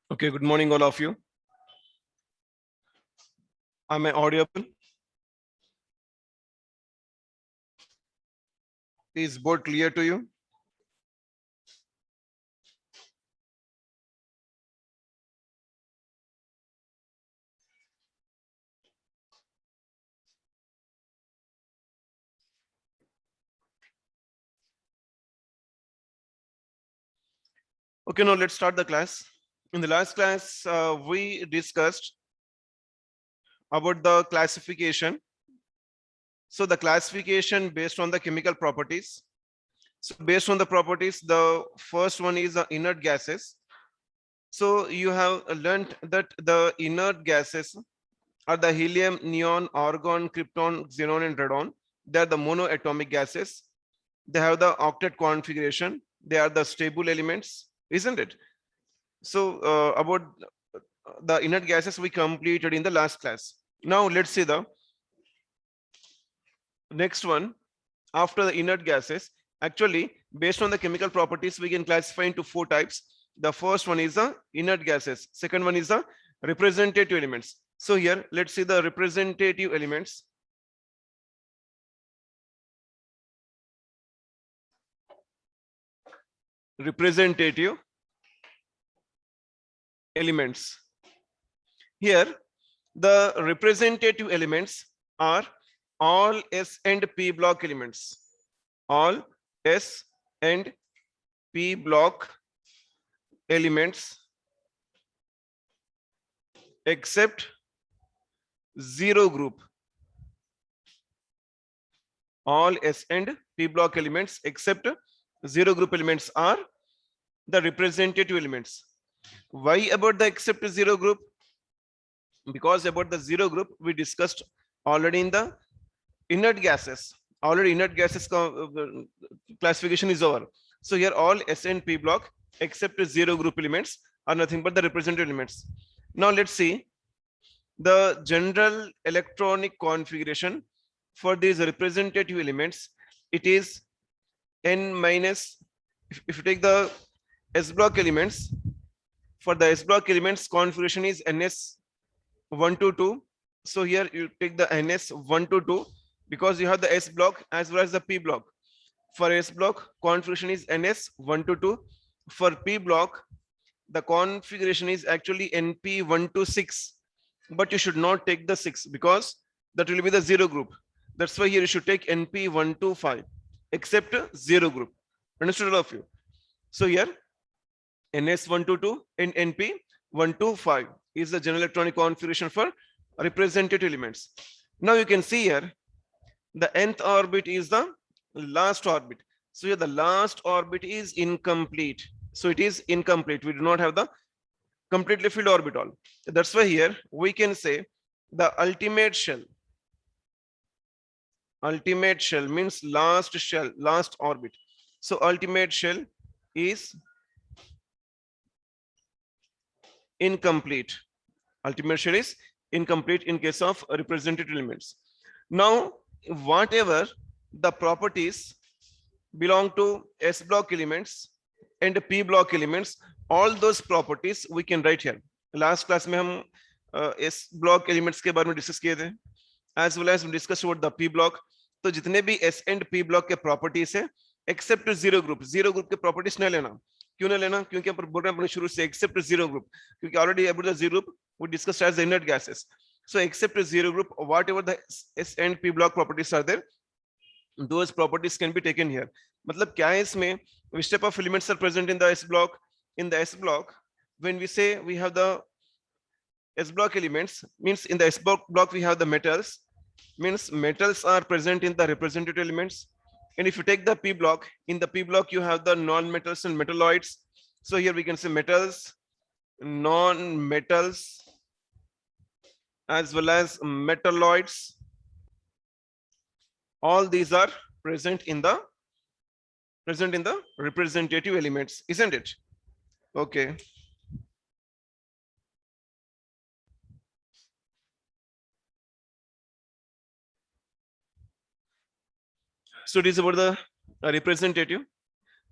Okay, good morning, all of you. Am I audible? Is board clear to you? Okay, now let's start the class. In the last class, we discussed about the classification. So the classification based on the chemical properties. So based on the properties, the first one is the inert gases. So you have learned that the inert gases are the helium, neon, argon, krypton, xenon, and radon. They are the monoatomic gases. They have the octet configuration. They are the stable elements, isn't it? So about the inert gases we completed in the last class. Now let's see the next one after the inert gases. Actually, based on the chemical properties, we can classify into four types. The first one is the inert gases. Second one is the representative elements. So here, let's see the representative elements. Representative elements. Here, the representative elements are all S and P block elements. All S and P block elements except zero group. All S and P block elements except zero group elements are the representative elements. Why about the except zero group? Because about the zero group we discussed already in the inert gases. Already inert gases classification is over. So here all S and P block except zero group elements are nothing but the representative elements. Now let's see the general electronic configuration for these representative elements. It is n minus, if you take the S block elements, for the S block elements configuration is ns 1 to 2. So here you take the ns 1 to 2 because you have the S block as well as the P block. For S block configuration is ns 1 to 2. For P block the configuration is actually np 1 to 6, but you should not take the 6 because that will be the zero group. That's why here you should take np 1 to 5 except zero group. Understood all of you? So here ns 1 to 2 and np 1 to 5 is the general electronic configuration for representative elements. Now you can see here the nth orbit is the last orbit. So here the last orbit is incomplete. So it is incomplete. We do not have the completely filled orbital. That's why here we can say the ultimate shell. Ultimate shell means last shell, last orbit. So ultimate shell is incomplete. Ultimate shell is incomplete in case of representative elements. Now, whatever the properties belong to S block elements and P block elements, all those properties we can write here. Last class में हम S block elements के बारे में discuss किए थे, as well as we discussed about the P block. तो जितने भी S and P block के properties है, except zero group के properties नहीं लेना. क्यों नहीं लेना? क्योंकि हम बोल रहे हैं शुरू से except zero group, क्योंकि already about the zero group we discussed as the inert gases. So except zero group, whatever the S and P block properties are there, those properties can be taken here. मतलब क्या है इसमें? Which type of elements are present in the S block? In the S block, when we say we have the S block elements, means in the S block we have the metals, means metals are present in the representative elements. And if you take the P block, in the P block you have the non-metals and metalloids. So here we can say metals, non-metals, as well as metalloids. All these are present in the representative elements, isn't it? Okay. So it is about the representative.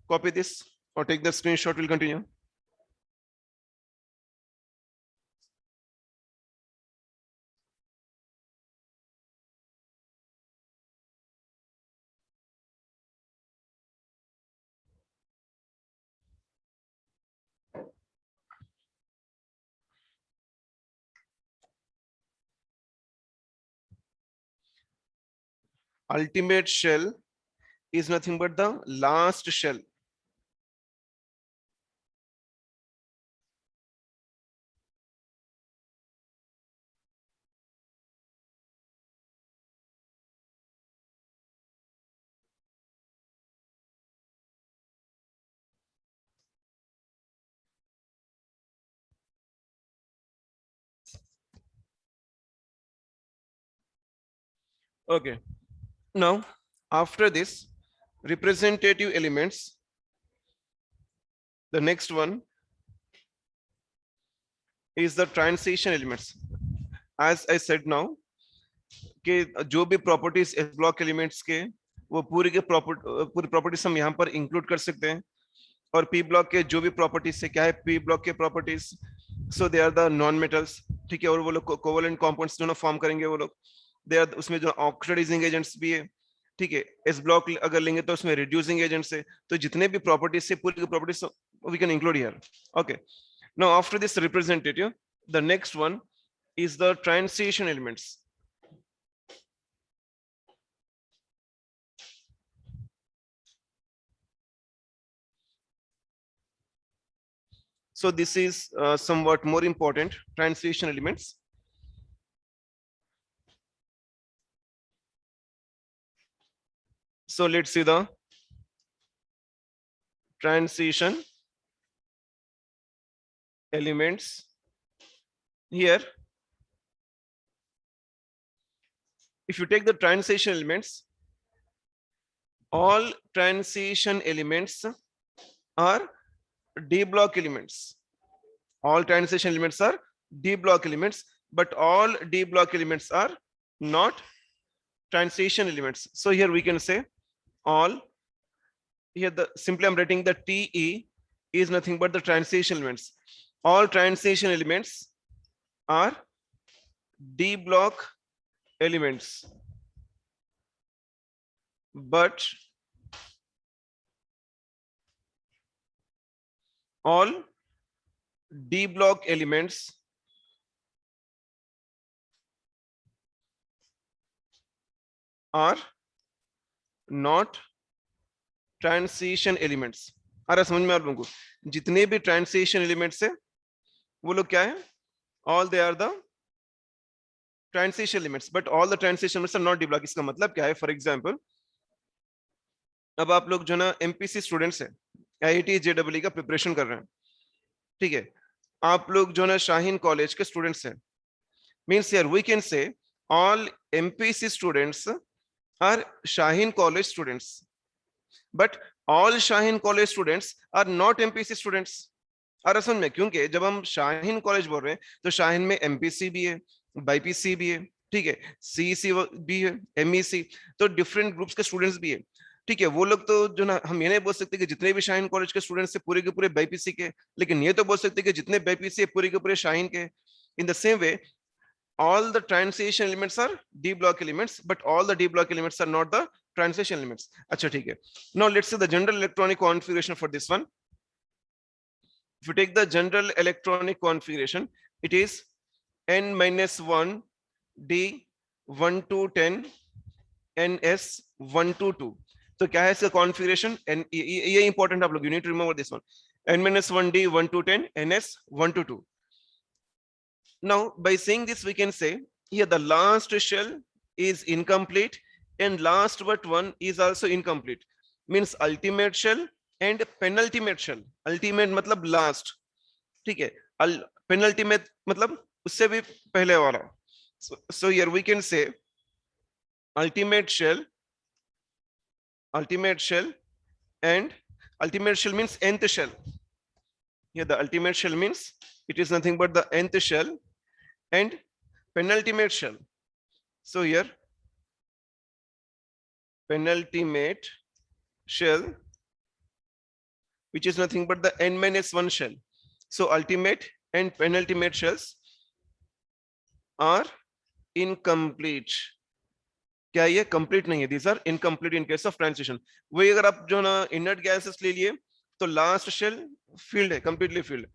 Copy this or take the screenshot. We'll continue. ultimate shell is nothing but the last shell. Okay, now after this representative elements, the next one is the transition elements. As I said now कि जो भी properties S block elements के वो पूरी properties हम यहाँ पर include कर सकते हैं, और पी ब्लॉक के जो भी प्रॉपर्टीज है, क्या है पी ब्लॉक के properties, so they are the non metals, ठीक है, और वो लोग कोवेलेंट कंपाउंड्स जो ना फॉर्म करेंगे वो लोग, दे आर उसमें जो ऑक्सीडाइजिंग एजेंट्स भी है, ठीक है। एस ब्लॉक अगर लेंगे तो उसमें रिड्यूसिंग एजेंट्स है, तो जितने भी प्रॉपर्टीज है पूरी properties we can include here. Okay, now after this representative the next one is the transition elements. So this is somewhat more important, transition elements. So let's see the transition elements here. If you take the transition elements, all transition elements are D block elements. All transition elements are D block elements, but all D block elements are not transition elements. So here we can say all. Here the simply I'm writing the TE is nothing but the transition elements. All transition elements are D block elements, but all D block elements are not transition elements. आ रहा समझ में आप लोगों को? जितने भी transition elements है वो लोग क्या है? All they are the transition elements, but all the transition elements are not D block. इसका मतलब क्या है? फॉर एग्जांपल, अब आप लोग जो ना एमपीसी स्टूडेंट्स है, आईआईटी जेईई का प्रिपरेशन कर रहे हैं, ठीक है, आप लोग जो ना शाहीन कॉलेज के स्टूडेंट्स हैं, means here we can say all MPC students are Shaheen college students, but all Shaheen college students are not MPC students. और असल में क्योंकि जब हम शाहीन कॉलेज बोल रहे हैं तो शाहीन में एमपीसी भी है, बाईपीसी भी है, ठीक है, सीईसी भी है, एमईसी, तो डिफरेंट ग्रुप्स के स्टूडेंट्स भी है, ठीक है। वो लोग तो जो ना हम ये नहीं बोल सकते कि जितने भी शाहीन कॉलेज के स्टूडेंट्स है पूरे के पूरे बाईपीसी के, लेकिन ये तो बोल सकते कि जितने बाईपीसी है पूरे के पूरे शाहीन के. In the same way all the transition elements are D block elements, but all the D block elements are not the transition elements. अच्छा ठीक है. Now let's see the general electronic configuration for this one. If you take the general electronic configuration, it is n minus 1 D 1 to 10 ns 1 to 2. तो क्या है इसका configuration? ये important आप लोग, you need to remember this one. n minus 1 D 1 to 10 ns 1 to 2. Now, by saying this, we can say here the last shell is incomplete and last but one is also incomplete. Means ultimate shell and penultimate shell. Ultimate मतलब last, ठीक है. Penultimate मतलब उससे भी पहले वाला. So here we can say ultimate shell and ultimate shell means nth shell. Here the ultimate shell means it is nothing but the nth shell and penultimate shell. So here penultimate shell, which is nothing but the n minus 1 shell. So ultimate and penultimate shells are incomplete. क्या ये complete नहीं है? These are incomplete in case of transition. वही अगर आप जो ना inert gases ले लिए तो last shell filled है, completely filled.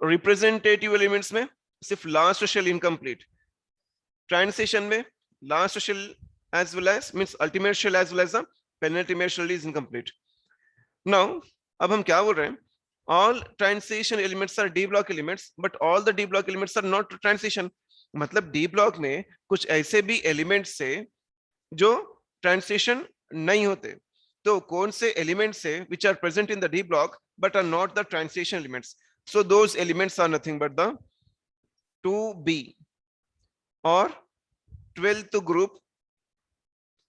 Representative elements में सिर्फ लास्ट शेल इनकम्प्लीट, ट्रांसिशन में last shell as well as means ultimate shell as well as the penultimate shell is incomplete. Now अब हम क्या बोल रहे हैं, all transition elements are d block elements but all the d block elements are not transition. मतलब d block में कुछ ऐसे भी elements से जो transition नहीं होते. तो कौन से elements से which are present in the d block but are not the transition elements. So those elements are nothing but the 2b or 12th group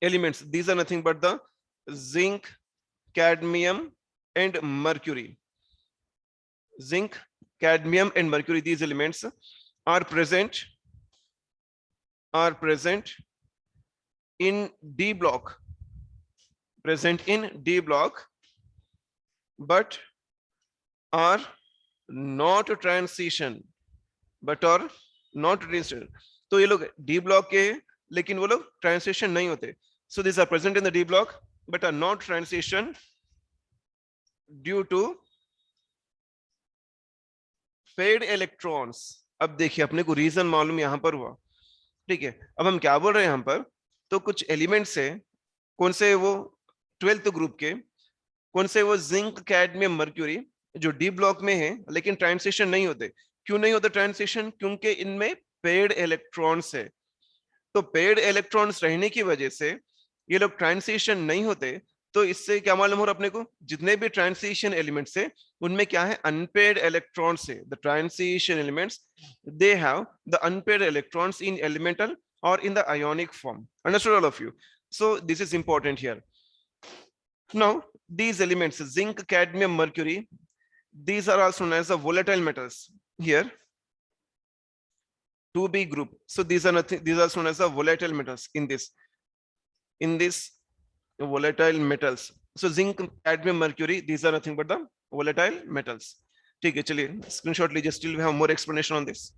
elements. These are nothing but the zinc, cadmium and mercury. Zinc, cadmium and mercury, these elements are present in d block, but are not transition, तो ये लोग d block के लेकिन वो लोग transition नहीं होते. So these are present in the d block but are not transition due to paired electrons. अब देखिए अपने को रीजन मालूम यहां पर हुआ, ठीक है. अब हम क्या बोल रहे हैं यहां पर, तो कुछ एलिमेंट्स है, कौन से वो 12th ग्रुप के, कौन से वो जिंक, कैडमियम, मर्क्यूरी जो डी ब्लॉक में है लेकिन ट्रांसिशन नहीं होते. क्यों नहीं होते ट्रांसिशन? क्योंकि इनमें पेड इलेक्ट्रॉन्स है. तो पेड इलेक्ट्रॉन्स रहने की वजह से ये लोग ट्रांसिशन नहीं होते. तो इससे क्या मालूम हो रहा अपने को, जितने भी ट्रांसिशन एलिमेंट्स है उनमें क्या है, अनपेड इलेक्ट्रॉन्स है. The transition elements they have the unpaired electrons in elemental or in the ionic form. Understood all of you? So this is important here. Now these elements zinc, cadmium, mercury, these are also known as the volatile metals. Here 2b group, so these are nothing, these are also known as the volatile metals in this volatile metals. So zinc, cadmium, mercury, these are nothing but the volatile metals. ठीक है, चलिए screenshot लीजिए. Still we have more explanation on this.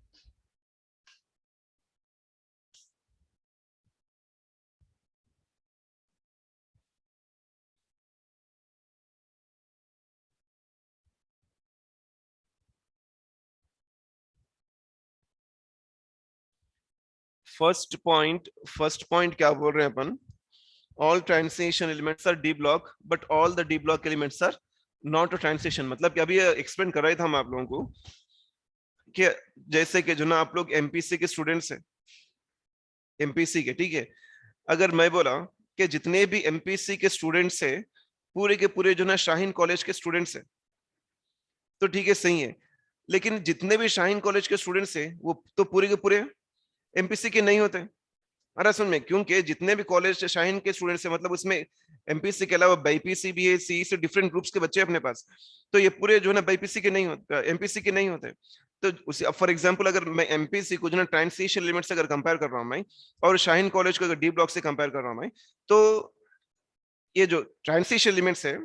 First point क्या बोल रहे हैं अपन, all transition elements are d block but all the d block elements are not a transition. मतलब कि अभी एक्सप्लेन कर रहे थे हम आप लोगों को कि जैसे कि जो ना आप लोग एमपीसी के स्टूडेंट्स हैं, एमपीसी के, ठीक है. अगर मैं बोला कि जितने भी एमपीसी के स्टूडेंट्स हैं पूरे के पूरे जो ना शाहीन कॉलेज के स्टूडेंट्स हैं, तो ठीक है, सही है. लेकिन जितने भी शाहीन कॉलेज के स्टूडेंट्स हैं वो तो पूरे के पूरे एमपीसी के नहीं होते. अरे सुन में, क्योंकि जितने भी कॉलेज शाहीन के स्टूडेंट्स हैं मतलब उसमें एमपीसी के अलावा बाईपीसी भी है, सी से डिफरेंट ग्रुप्स के बच्चे अपने पास. तो ये पूरे जो है ना बाईपीसी के नहीं होते, एमपीसी के नहीं होते. तो उसे फॉर एग्जांपल अगर मैं एमपीसी को जो ना ट्रांसिशन एलिमेंट से अगर कंपेयर कर रहा हूं मैं, और शाहीन कॉलेज को अगर डी ब्लॉक से कंपेयर कर रहा हूं मैं, तो ये जो ट्रांसिशन एलिमेंट्स है,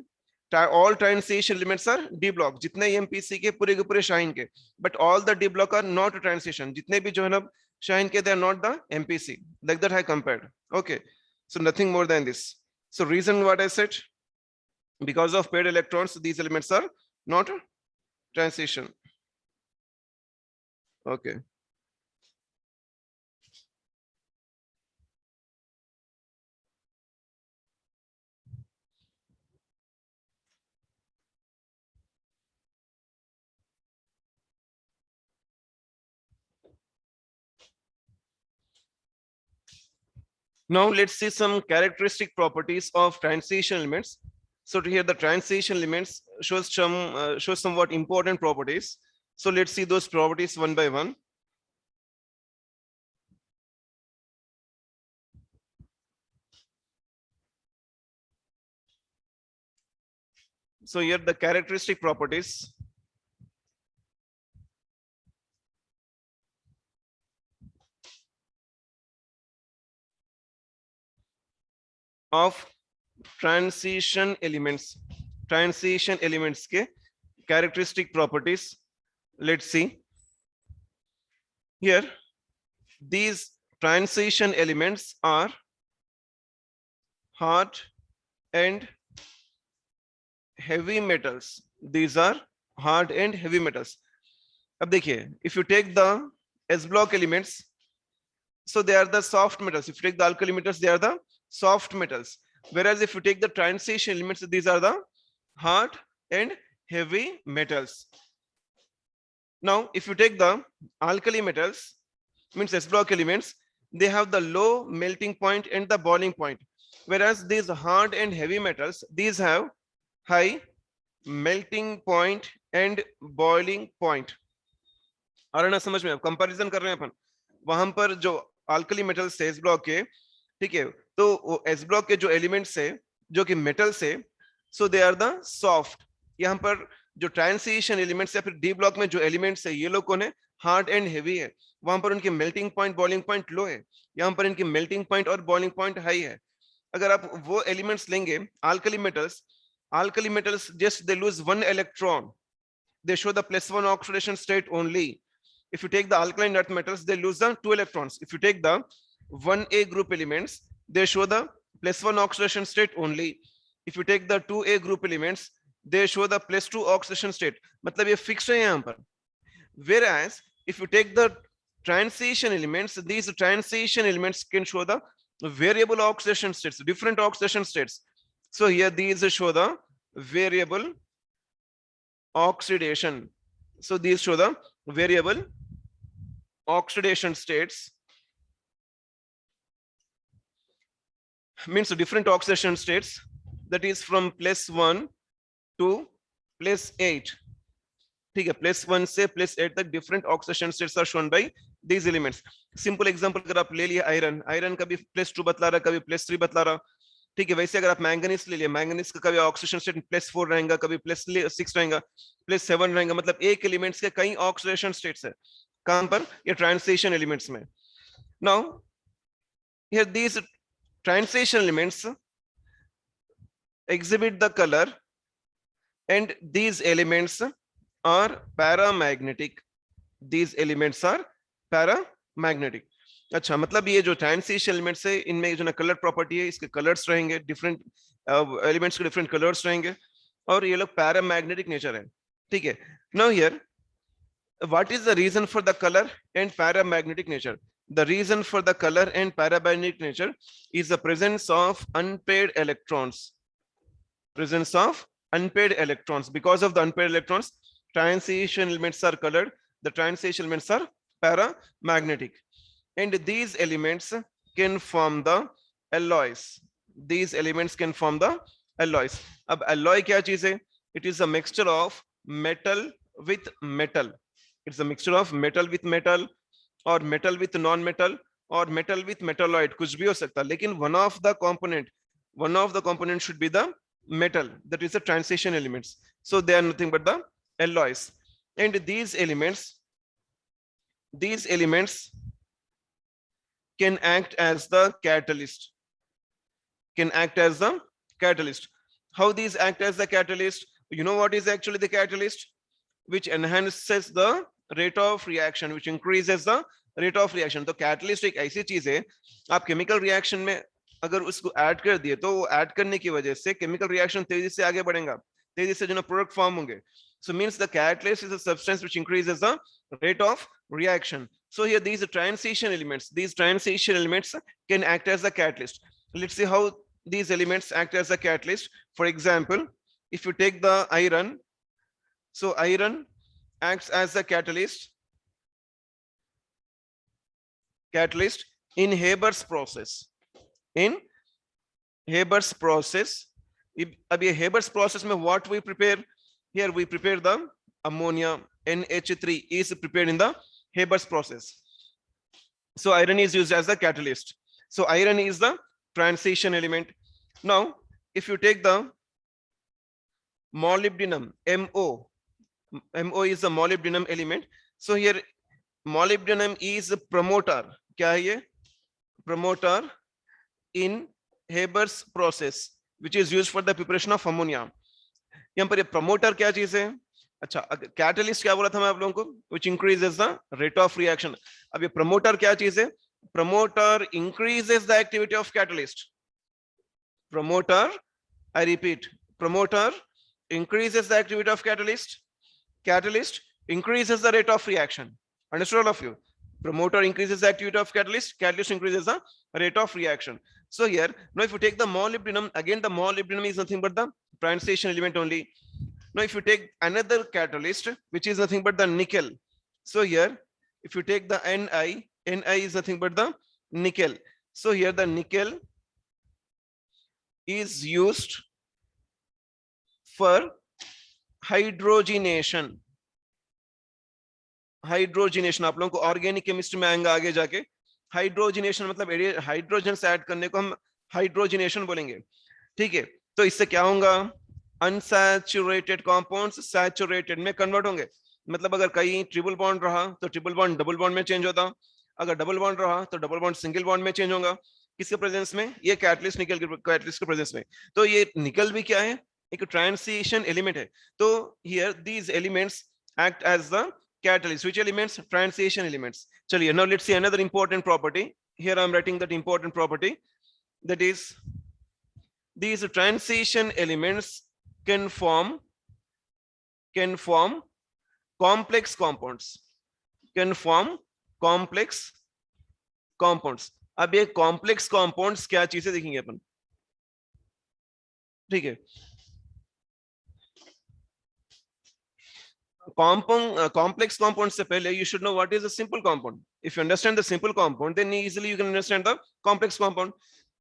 all transition elements are d block, जितने एमपीसी के पूरे शाहीन के, but all the d block are not transition. जितने भी जो है ना शाहीन के, they are not the MPC, like that I compared. Okay, so nothing more than this. So reason what I said, because of paired electrons these elements are not transition. Okay. Now let's see some characteristic properties of transition elements. So here the transition elements shows somewhat important properties. So let's see those properties one by one. So here the characteristic properties. Of transition elements के characteristic properties. Let's see here. These transition elements are hard and heavy metals. These are hard and heavy metals. अब देखिए, if you take the S block elements, So they are the soft metals. If you take the alkali metals, they are the soft metals. Whereas if you take the transition elements, these are the hard and heavy metals. Now, if you take the alkali metals, means S block elements, they have the low melting point and the boiling point. Whereas these hard and heavy metals, these have high melting point and boiling point. आ रहा ना समझ में? अब comparison कर रहे हैं अपन. वहां पर जो अल्कली मेटल्स है एस ब्लॉक के, ठीक है, तो वो एस ब्लॉक के जो एलिमेंट्स है जो कि मेटल्स है, सो दे आर द सॉफ्ट. यहाँ पर जो ट्रांसिशन एलिमेंट्स या फिर डी ब्लॉक में जो एलिमेंट्स है ये लोग कौन है? हार्ड एंड हेवी है. वहां पर उनकी मेल्टिंग पॉइंट बॉइलिंग पॉइंट लो है, यहाँ पर इनकी मेल्टिंग पॉइंट और बॉइलिंग पॉइंट हाई है. अगर आप वो एलिमेंट्स लेंगे alkali metals just they lose one electron, they show the +1 oxidation state only. If you take the alkaline earth metals, they lose the 2 electrons. If you take the 1a group elements, they show the +1 oxidation state only. If you take the 2a group elements, they show the +2 oxidation state. मतलब ये fixed है यहाँ पर. Whereas if you take the transition elements, these transition elements can show the variable oxidation states, different oxidation states. So here these show the variable oxidation. So these show the variable oxidation states, means different oxidation states, that is from +1 to +8. ठीक है, +1 से +8 तक different oxidation states are shown by these elements. Simple example अगर आप ले लिए iron कभी +2 बतला रहा, कभी +3 बतला रहा. ठीक है, वैसे अगर आप मैंगनीज ले लिए, मैंगनीज का कभी ऑक्सीडेशन स्टेट +4 रहेगा, कभी +6 रहेगा, +7 रहेगा. मतलब एक एलिमेंट्स के कई ऑक्सीडेशन स्टेट्स है. कहां पर? ये ट्रांसिशन एलिमेंट्स में. Now here these transition elements exhibit the color and these elements are paramagnetic. These elements are paramagnetic. अच्छा, मतलब ये जो ट्रांसिशन एलिमेंट्स है इनमें जो ना कलर प्रॉपर्टी है, इसके कलर्स रहेंगे, डिफरेंट एलिमेंट्स के डिफरेंट कलर्स रहेंगे और ये लोग पैरामैग्नेटिक नेचर है. ठीक है. Now here what is the reason for the colour and paramagnetic nature? The reason for the color and paramagnetic nature is the presence of unpaired electrons. Presence of unpaired electrons. Because of the unpaired electrons, transition elements are colored. The transition elements are paramagnetic. And these elements can form the alloys. These elements can form the alloys. अब alloy क्या चीज है? It is a mixture of metal with metal. It's a mixture of metal with metal or metal with non-metal or metal with metalloid. कुछ भी हो सकता है, लेकिन one of the component should be the metal. That is the transition elements. So they are nothing but the alloys. And these elements can act as the catalyst. How these act as the catalyst? You know what is actually the catalyst? Which enhances the rate of reaction, which increases the rate of reaction. तो catalyst एक ऐसी चीज है, आप chemical reaction में अगर उसको add कर दिए तो वो ऐड करने की वजह से chemical reaction तेजी से आगे बढ़ेगा, तेजी से जो ना प्रोडक्ट फॉर्म होंगे. So means the catalyst is a substance which increases the rate of reaction. So here these transition elements can act as a catalyst. Let's see how these elements act as a catalyst. For example, if you take the iron, so iron acts as a catalyst in Haber's process. In Haber's process, अब ये Haber's process में what we prepare? Here we prepare the ammonia. NH3 is prepared in the Haber's process. So iron is used as a catalyst. So iron is the transition element. Now, if you take the molybdenum, MO is the molybdenum element. So here molybdenum is a promoter. क्या है ये? Promoter in Haber's process, which is used for the preparation of ammonia. यहाँ पर ये promoter क्या चीज है? अच्छा, कैटलिस्ट क्या बोला था मैं आप लोगों को? Which increases the rate of reaction. अब ये promoter क्या चीज है? Promoter increases the activity of catalyst. Promoter, I repeat, promoter increases the activity of catalyst. Catalyst increases the rate of reaction. Understood all of you? Promoter increases the activity of catalyst, catalyst increases the rate of reaction. So here, now if you take the molybdenum, again the molybdenum is nothing but the transition element only. Now if you take another catalyst, which is nothing but the nickel. So here, if you take the Ni, Ni is nothing but the nickel. So here the nickel is used for hydrogenation. Hydrogenation आप लोगों को organic chemistry में आएंगे आगे जाके. Hydrogenation मतलब hydrogen से add करने को हम हाइड्रोजिनेशन बोलेंगे. ठीक है, तो इससे क्या होगा, अनसैचुरेटेड कंपाउंड्स सैचुरेटेड में कन्वर्ट होंगे. मतलब अगर कहीं ट्रिपल बॉन्ड रहा तो ट्रिपल बॉन्ड डबल बॉन्ड में चेंज होता, अगर डबल बॉन्ड रहा तो डबल बॉन्ड सिंगल बॉन्ड में चेंज होगा. किसके प्रेजेंस में, ये कैटलिस्ट निकल के कैटलिस्ट के प्रेजेंस में. तो ये निकल भी क्या है, एक ट्रांजिशन एलिमेंट है. तो here these elements act as the catalyst. Which elements? Transition elements. चलिए, now let's see another important property. Here I'm writing that important property, that is these transition elements can form complex compounds. Can form complex compounds. अब ये complex compounds क्या चीजें देखेंगे अपन. ठीक है, complex compound से पहले you should know what is a simple compound. If you understand the simple compound, then easily you can understand the complex compound.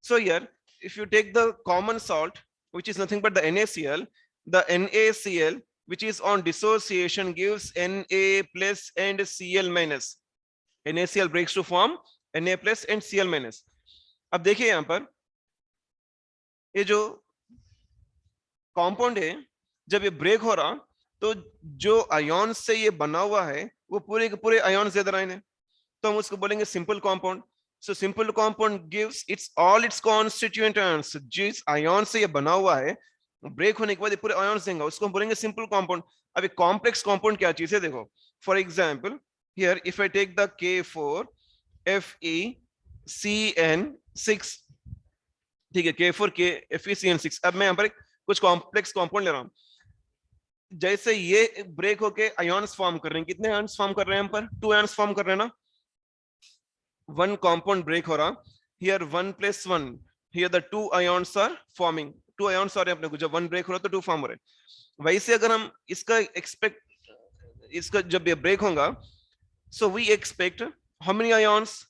So here, if you take the common salt, which is nothing but the NaCl, the NaCl which is on dissociation gives Na plus and Cl minus. NaCl breaks to form Na plus and Cl minus. अब देखिए यहाँ पर ये जो compound है, जब ये break हो रहा तो जो आयन से ये बना हुआ है वो पूरे के पूरे आयन से इधर आए हैं, तो हम उसको बोलेंगे simple compound. So simple compound gives it's all it's constituent ions. जिस आयन से ये बना हुआ है ब्रेक होने के बाद ये पूरे आयंस देंगे, उसको हम बोलेंगे सिंपल कंपाउंड. अब ये कॉम्प्लेक्स कंपाउंड क्या चीज है देखो. For example here if I take the K4FeCN6, ठीक है, K4FeCN6. अब मैं यहाँ पर कुछ कॉम्प्लेक्स कंपाउंड ले रहा हूँ. जैसे ये ब्रेक होके आयन्स फॉर्म कर रहे हैं, कितने आयन्स फॉर्म कर रहे हैं हम पर, 2 आयन्स फॉर्म कर रहे हैं ना. वन कंपाउंड ब्रेक हो रहा, here 1 + 1, here the 2 ions are forming. 2 ions आ रहे हैं अपने को, जब 1 ब्रेक हो रहा तो 2 फॉर्म हो रहे हैं. वैसे अगर हम इसका जब ये ब्रेक होगा, so we expect how many ions,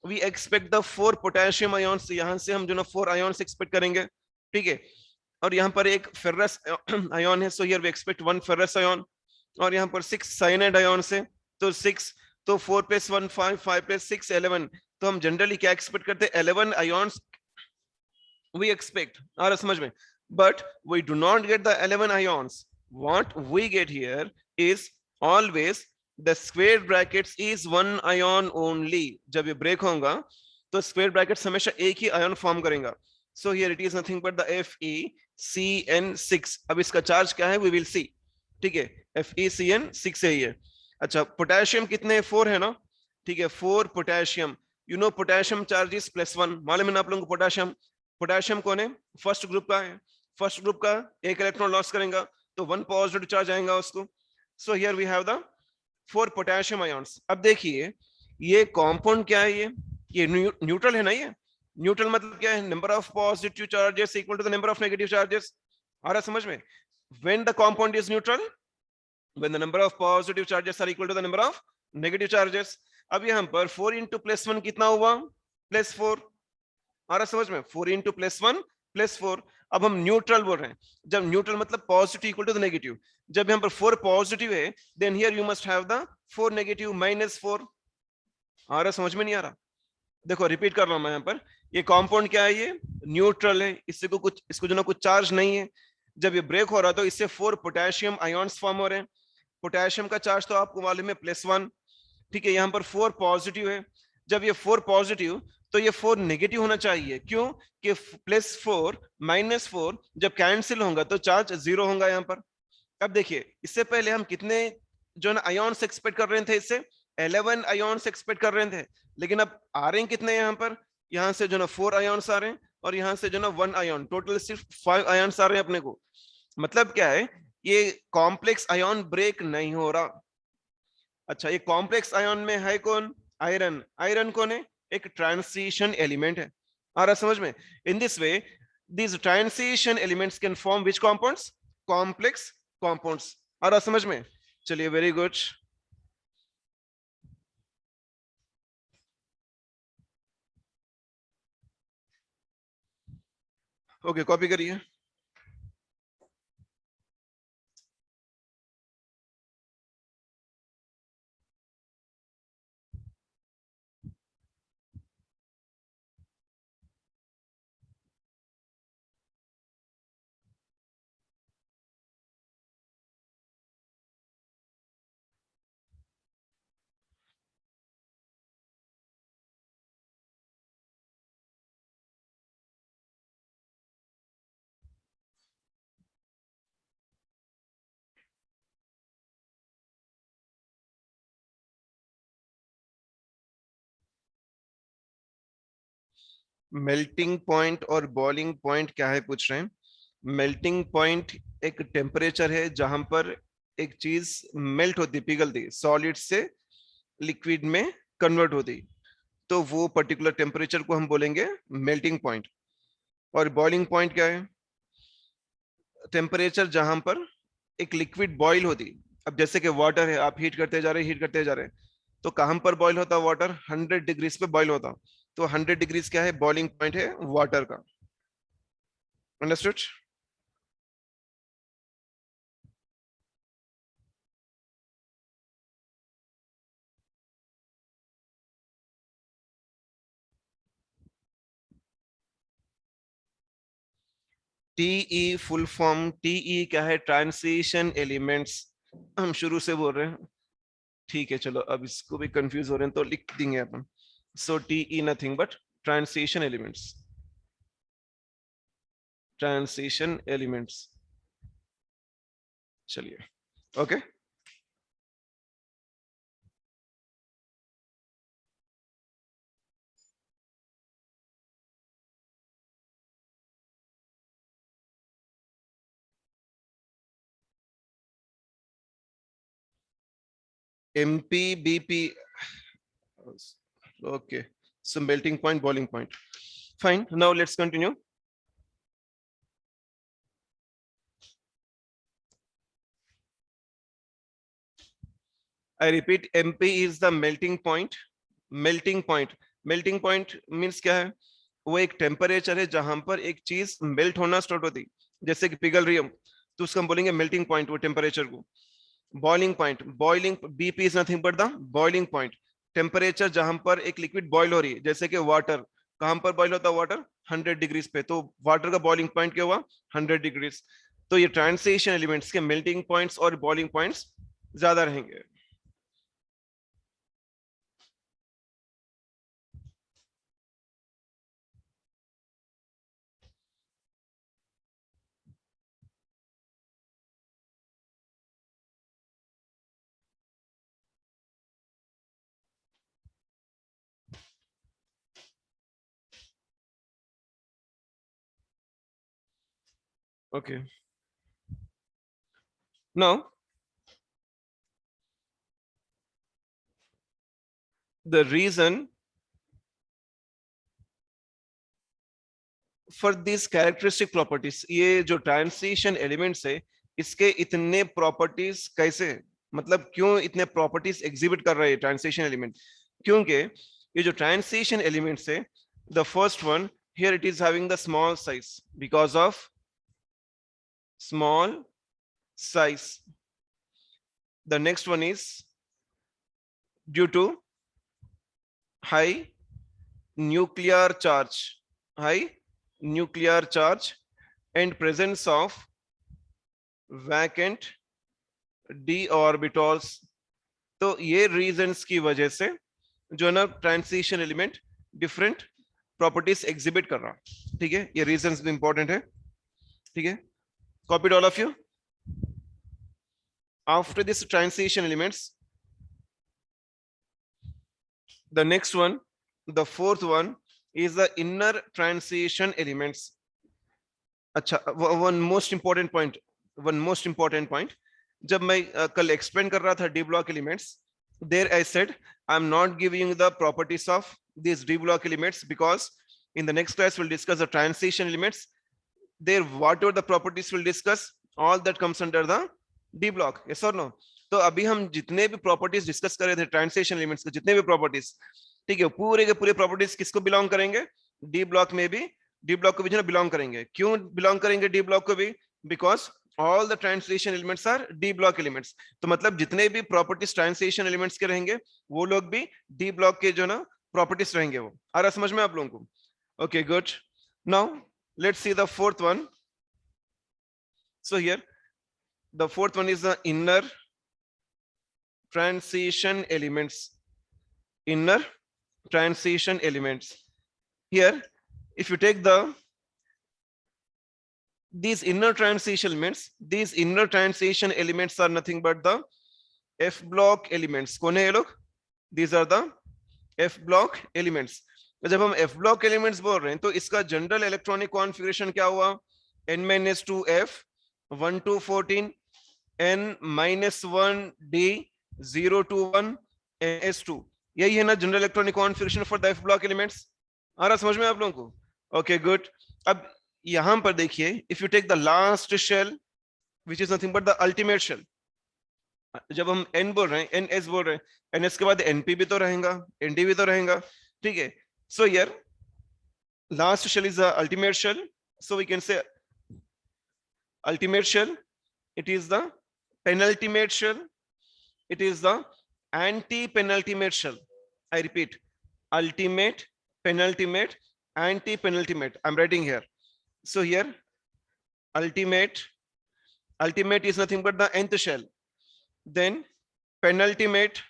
we expect the 4 potassium ions. यहां से हम जो ना 4 आयन्स एक्सपेक्ट करेंगे. ठीक है, और यहाँ पर एक फेरस आयन है, so here we expect 1 ferrous ion. और यहाँ पर 6 साइनाइड आयन्स है, तो 6, तो 4 + 1 5, 5 + 6 11. तो हम जनरली क्या एक्सपेक्ट करते हैं, 11 आयन्स वी एक्सपेक्ट. आ रहा समझ में. But we do not get the 11 ions. What we get here is always the square brackets is 1 ion only. जब ये ब्रेक होगा तो स्क्वायर ब्रैकेट्स हमेशा एक ही आयन फॉर्म करेगा. So here it is nothing but the FeCN6. अब इसका चार्ज क्या है, we will see. ठीक है, FeCN6 है ये. अच्छा, पोटेशियम कितने, 4 है ना. ठीक है, 4 potassium. You know potassium charge is +1. मालूम है ना आप लोगों को पोटेशियम. पोटेशियम कौन है, फर्स्ट ग्रुप का है. फर्स्ट ग्रुप का एक इलेक्ट्रॉन लॉस करेगा तो 1 पॉजिटिव चार्ज आएगा उसको. So here we have the 4 potassium ions. अब देखिए ये कंपाउंड क्या है, ये न्यूट्रल है ना. ये न्यूट्रल मतलब क्या है, number of positive charges equal to the number of negative charges. आ रहा समझ में. When the compound is neutral, when the number of positive charges are equal to the number of negative charges. अब यहाँ पर 4 × +1 कितना हुआ, +4. आ रहा समझ में, 4 × +1 +4. अब हम न्यूट्रल बोल रहे हैं. जब न्यूट्रल मतलब positive equal to the negative. जब यहाँ पर 4 पॉजिटिव है, then here you must have the 4 negative -4. आ रहा समझ में, नहीं आ रहा. देखो रिपीट कर रहा हूं मैं यहाँ पर. ये कंपाउंड क्या है, ये न्यूट्रल है. इसको जो ना कुछ चार्ज नहीं है. जब ये ब्रेक हो रहा है तो इससे 4 पोटेशियम आयन्स फॉर्म हो रहे हैं. पोटेशियम का चार्ज तो आपको मालूम है +1. ठीक है, यहाँ पर 4 पॉजिटिव है. जब ये 4 पॉजिटिव तो ये 4 नेगेटिव होना चाहिए. क्यों कि +4 -4 जब कैंसिल होगा तो चार्ज 0 होगा यहाँ पर. अब देखिए इससे पहले हम कितने जो ना आयन्स एक्सपेक्ट कर रहे थे, इससे 11 आयन्स एक्सपेक्ट कर रहे थे. लेकिन अब आ रहे हैं कितने यहाँ पर, यहाँ से जो ना 4 आयन्स आ रहे हैं और यहाँ से जो ना 1 आयन. टोटल सिर्फ 5 आयन्स आ रहे हैं अपने को. मतलब क्या है, ये कॉम्प्लेक्स आयन ब्रेक नहीं हो रहा. अच्छा, ये कॉम्प्लेक्स आयन में है कौन, आयरन, आयरन कौन है? एक ट्रांसिशन एलिमेंट है। आ रहा समझ में? इन this way these transition elements can form which compounds? Complex compounds. आ रहा समझ में? चलिए, वेरी गुड। ओके, कॉपी करिए। मेल्टिंग पॉइंट और बॉइलिंग पॉइंट क्या है पूछ रहे हैं? मेल्टिंग पॉइंट एक टेम्परेचर है जहां पर एक चीज मेल्ट होती, पिघलती, सॉलिड से लिक्विड में कन्वर्ट होती, तो वो पर्टिकुलर टेम्परेचर को हम बोलेंगे मेल्टिंग पॉइंट। और बॉइलिंग पॉइंट क्या है? टेम्परेचर जहां पर एक लिक्विड बॉईल होती। अब जैसे कि वाटर है, आप हीट करते जा रहे, हीट करते जा रहे, तो कहां पर बॉईल होता? वाटर 100 डिग्रीज पे बॉईल होता, तो 100 डिग्रीज क्या है? बॉइलिंग पॉइंट है वाटर का। Understood? TE full form, TE क्या है? Transition elements. हम शुरू से बोल रहे हैं, ठीक है, चलो अब इसको भी कंफ्यूज हो रहे हैं तो लिख देंगे अपन। So TE nothing but transition elements, transition elements. चलिए, okay. MP BP, okay, so melting point, boiling point, fine. Now let's continue. I repeat, mp is the melting point. melting point, melting point means क्या है? वो एक temperature है जहां पर एक चीज मेल्ट होना स्टार्ट होती, जैसे कि पिघल रही है, तो उसको हम बोलेंगे मेल्टिंग पॉइंट, वो टेम्परेचर को। Boiling point, boiling, BP is nothing but the boiling point, temperature जहां पर एक लिक्विड बॉइल हो रही है, जैसे कि वाटर। कहां पर बॉइल होता है वाटर? 100 डिग्रीज पे, तो वाटर का बॉइलिंग पॉइंट क्या हुआ? 100 डिग्रीज। तो ये ट्रांसिशन एलिमेंट्स के मेल्टिंग पॉइंट्स और बॉइलिंग पॉइंट्स ज्यादा रहेंगे। Okay, now the reason for this characteristic properties, ये जो ट्रांसिशन एलिमेंट्स है, इसके इतने प्रॉपर्टीज कैसे, मतलब क्यों इतने प्रॉपर्टीज एग्जिबिट कर रहे हैं ट्रांसिशन एलिमेंट? क्योंकि ये जो ट्रांसिशन एलिमेंट्स है, the first one here it is having the small size, because of small size. The next one is due to high nuclear charge, high nuclear charge and presence of vacant d orbitals। तो ये reasons की वजह से जो ना transition element different properties exhibit कर रहा। ठीक है, ये रीजंस भी इंपॉर्टेंट है। ठीक है, copied all of you. After this transition elements, the next one, the fourth one is the inner transition elements। अच्छा, one most important point, one most important point, जब मैं कल एक्सप्लेन कर रहा था D block elements, there I said I'm not giving you the properties of these D block elements because in the next class we'll discuss the transition elements. There whatever the properties we'll discuss, all that comes under the D block. Yes or no? तो अभी हम जितने भी properties discuss कर रहे थे translation elements के जितने भी प्रॉपर्टीज, ठीक है, पूरे के पूरे प्रॉपर्टीज किसको बिलोंग करेंगे? डी ब्लॉक में भी, डी ब्लॉक को भी जो है बिलोंग करेंगे. क्यों बिलोंग करेंगे डी ब्लॉक को भी? Because all the translation elements R D block elements. तो मतलब जितने भी प्रॉपर्टीज ट्रांसलेशन एलिमेंट्स के रहेंगे वो लोग भी डी ब्लॉक के जो ना प्रॉपर्टीज रहेंगे. वो आ रहा समझ में आप लोगों को? Okay good. Now let's see the fourth one. So here the fourth one is the inner transition elements. Inner transition elements. Here if you take these inner transition elements, these inner transition elements are nothing but the F block elements. कौन है ये लोग? These are the F block elements. जब हम F block elements बोल रहे हैं तो इसका जनरल इलेक्ट्रॉनिक कॉन्फ़िगरेशन क्या हुआ? n-2f 1 to 14 n-1 d 0 to 1 ns2. यही है ना general electronic configuration for the F block elements. आ रहा समझ में आप लोगों को? Okay good. अब यहां पर देखिए, if you take the last shell which is nothing but the ultimate shell. जब हम n बोल रहे हैं, ns बोल रहे हैं, ns के बाद np भी तो रहेगा, nd भी तो रहेगा, ठीक है. So here last shell is the ultimate shell, so we can say ultimate shell, it is the penultimate shell, it is the anti-penultimate shell. I repeat, ultimate, penultimate, anti-penultimate. I'm writing here. So here ultimate is nothing but the nth shell. Then penultimate,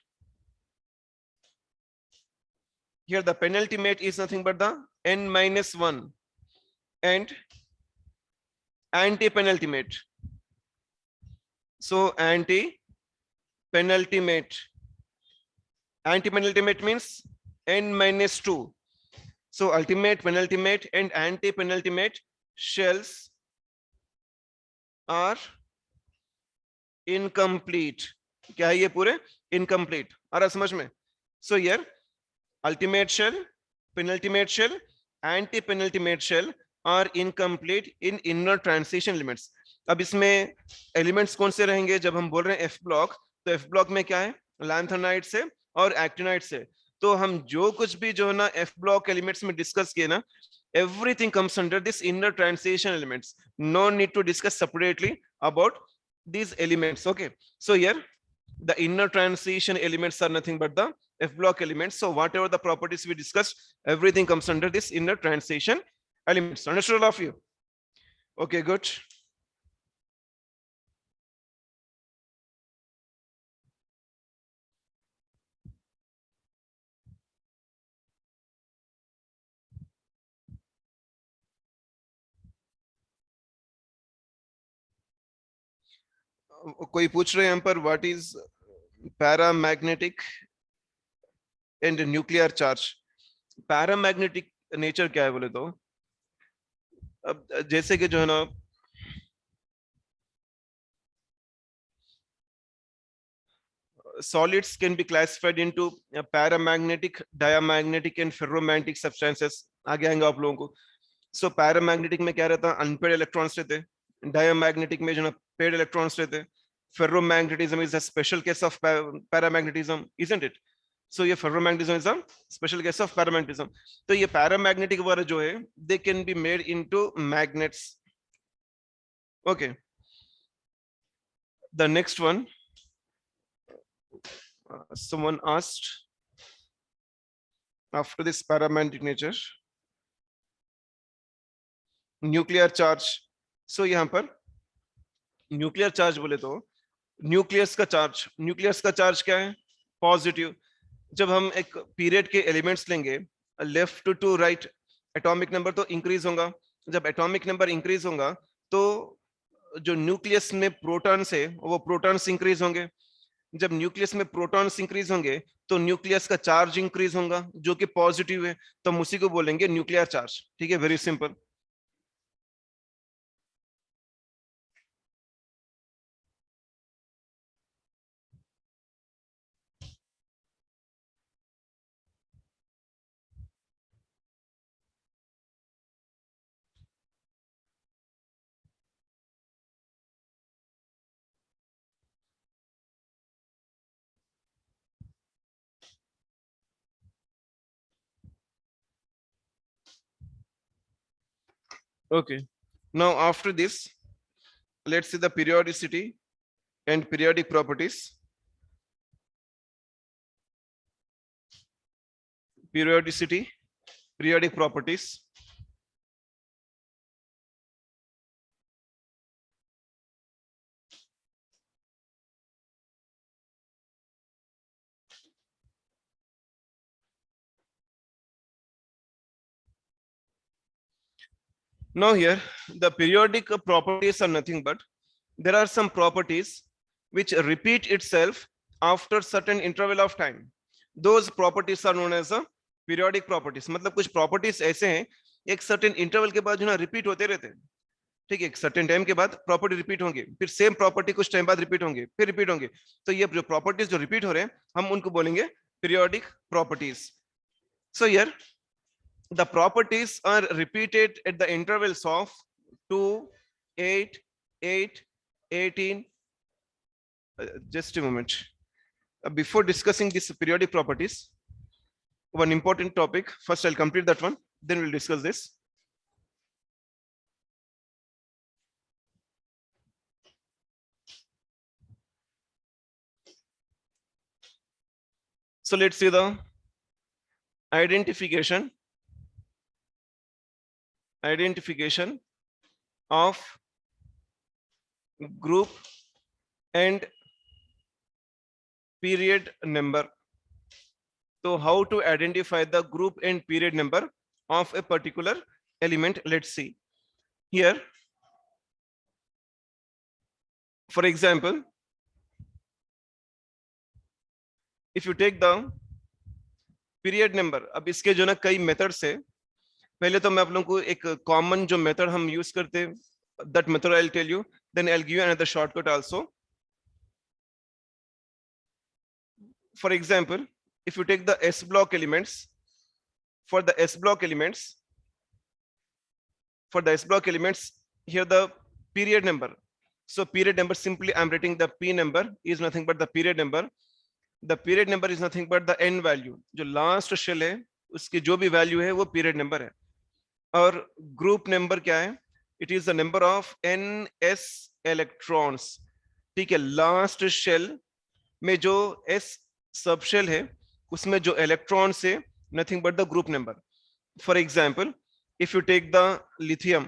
here the penultimate is nothing but the n-1 and anti-penultimate. So anti-penultimate means n-2. So ultimate, penultimate and anti-penultimate shells are incomplete. क्या है ये पूरे? Incomplete. आ रहा समझ में? So here ultimate shell, penultimate shell, anti-penultimate shell are incomplete in inner transition elements. अब इसमें elements कौन से रहेंगे? जब हम बोल रहे हैं F ब्लॉक, तो F ब्लॉक में क्या है? लैंथेनाइट से और एक्टिनाइट से. तो हम जो कुछ भी जो है ना F ब्लॉक एलिमेंट्स में डिस्कस किए ना, everything comes under this inner transition elements. No need to discuss separately about these elements. Okay, so here the inner transition elements are nothing but the F block elements. So whatever the properties we discussed, everything comes under this inner transition elements. Understood all of you? Okay, good. कोई पूछ रहे हैं हम पर what is paramagnetic and nuclear charge. Paramagnetic nature क्या है बोले तो, अब जैसे कि जो है ना solids can be classified into paramagnetic, diamagnetic and ferromagnetic substances. आगे आएंगे आप लोगों को. So paramagnetic में क्या रहता है? अनपेड इलेक्ट्रॉन्स रहते हैं. Diamagnetic में जो ना पेड इलेक्ट्रॉन्स रहते हैं. Ferromagnetism is a special case of paramagnetism, isn't it? So ये ferromagnetism is a special case of paramagnetism. तो ये paramagnetic वाले जो है, they can be made into magnets. Okay. The next one, someone asked after this paramagnetic nature, nuclear charge. So यहाँ पर nuclear charge बोले तो न्यूक्लियस का चार्ज क्या है? पॉजिटिव. जब हम एक पीरियड के एलिमेंट्स लेंगे, left to right atomic number तो इंक्रीज होगा. जब एटॉमिक नंबर इंक्रीज होगा तो जो न्यूक्लियस में प्रोटॉन्स है वो प्रोटॉन्स इंक्रीज होंगे. जब न्यूक्लियस में प्रोटॉन्स इंक्रीज होंगे तो न्यूक्लियस का चार्ज इंक्रीज होगा जो कि पॉजिटिव है, तो हम उसी को बोलेंगे न्यूक्लियर चार्ज. ठीक है, very simple. Okay. Now after this, let's see the periodicity and periodic properties. Periodicity, periodic properties. Now here, the periodic properties are nothing but there are some properties which repeat itself after certain interval of time. Those properties are known as a periodic properties. मतलब कुछ properties ऐसे हैं एक certain interval के बाद जो ना repeat होते रहते हैं. ठीक है, एक certain time के बाद property repeat होंगे, फिर same property कुछ time बाद repeat होंगे, फिर repeat होंगे. तो ये जो properties जो repeat हो रहे हैं, हम उनको बोलेंगे periodic properties. So here the properties are repeated at the intervals of 2, 8, 8, 18. Just a moment. Before discussing these periodic properties, one important topic. First, I'll complete that one. Then we'll discuss this. So let's see the identification of group and period number. So how to identify the group and period number of a particular element? Let's see here. For example, if you take the period number, अब इसके जो ना कई methods है. पहले तो मैं आप लोगों को एक कॉमन जो मेथड हम यूज करते हैं, that method I'll tell you, then I'll give you another shortcut also. For example, if you take the S block elements, for the S block elements, here the period number. So period number, simply I'm writing the P number is nothing but the period number. The period number is nothing but the n value. जो last shell है उसकी जो भी value है वो period number है. और group number क्या है? It is the number of ns electrons. ठीक है, last shell में जो s subshell है उसमें जो electrons है nothing but the group number. For example, if you take the lithium,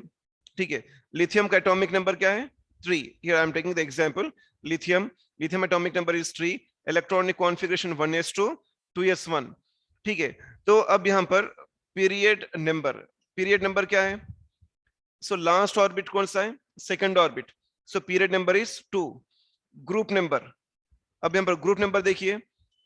ठीक है, lithium का atomic number क्या है? 3. Here I am taking the example. Lithium atomic number is 3. Electronic configuration 1s2, 2s1. ठीक है, तो अब यहाँ पर period number क्या है? So last orbit कौन सा है? Second orbit. So period number is 2. Group number, अब यहाँ पर group number देखिए,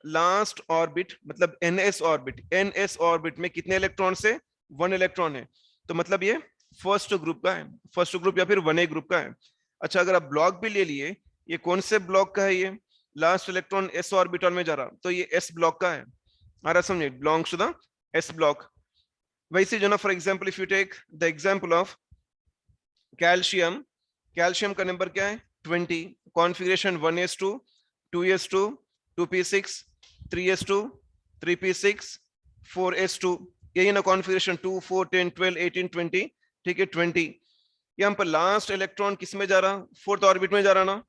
last orbit मतलब ns orbit में कितने इलेक्ट्रॉन है? 1 इलेक्ट्रॉन है. तो मतलब ये फर्स्ट ग्रुप का है, फर्स्ट ग्रुप या फिर 1a ग्रुप का है. अच्छा, अगर आप ब्लॉक भी ले लिए, ये कौन से ब्लॉक का है? ये लास्ट इलेक्ट्रॉन s ऑर्बिटल में जा रहा, तो ये s ब्लॉक का है. आ रहा समझे? Belongs to the s block. वैसे जो ना, for example if you take the example of calcium का नंबर क्या है? 20. Configuration 1s2, 2s2, 2p6, 3s2, 3p6, 4s2. यही ना कॉन्फ़िगरेशन 2, 4, 10, 12, 18, 20. ठीक है, 20. यहाँ पर लास्ट इलेक्ट्रॉन किस में जा रहा? फोर्थ ऑर्बिट में जा रहा ना.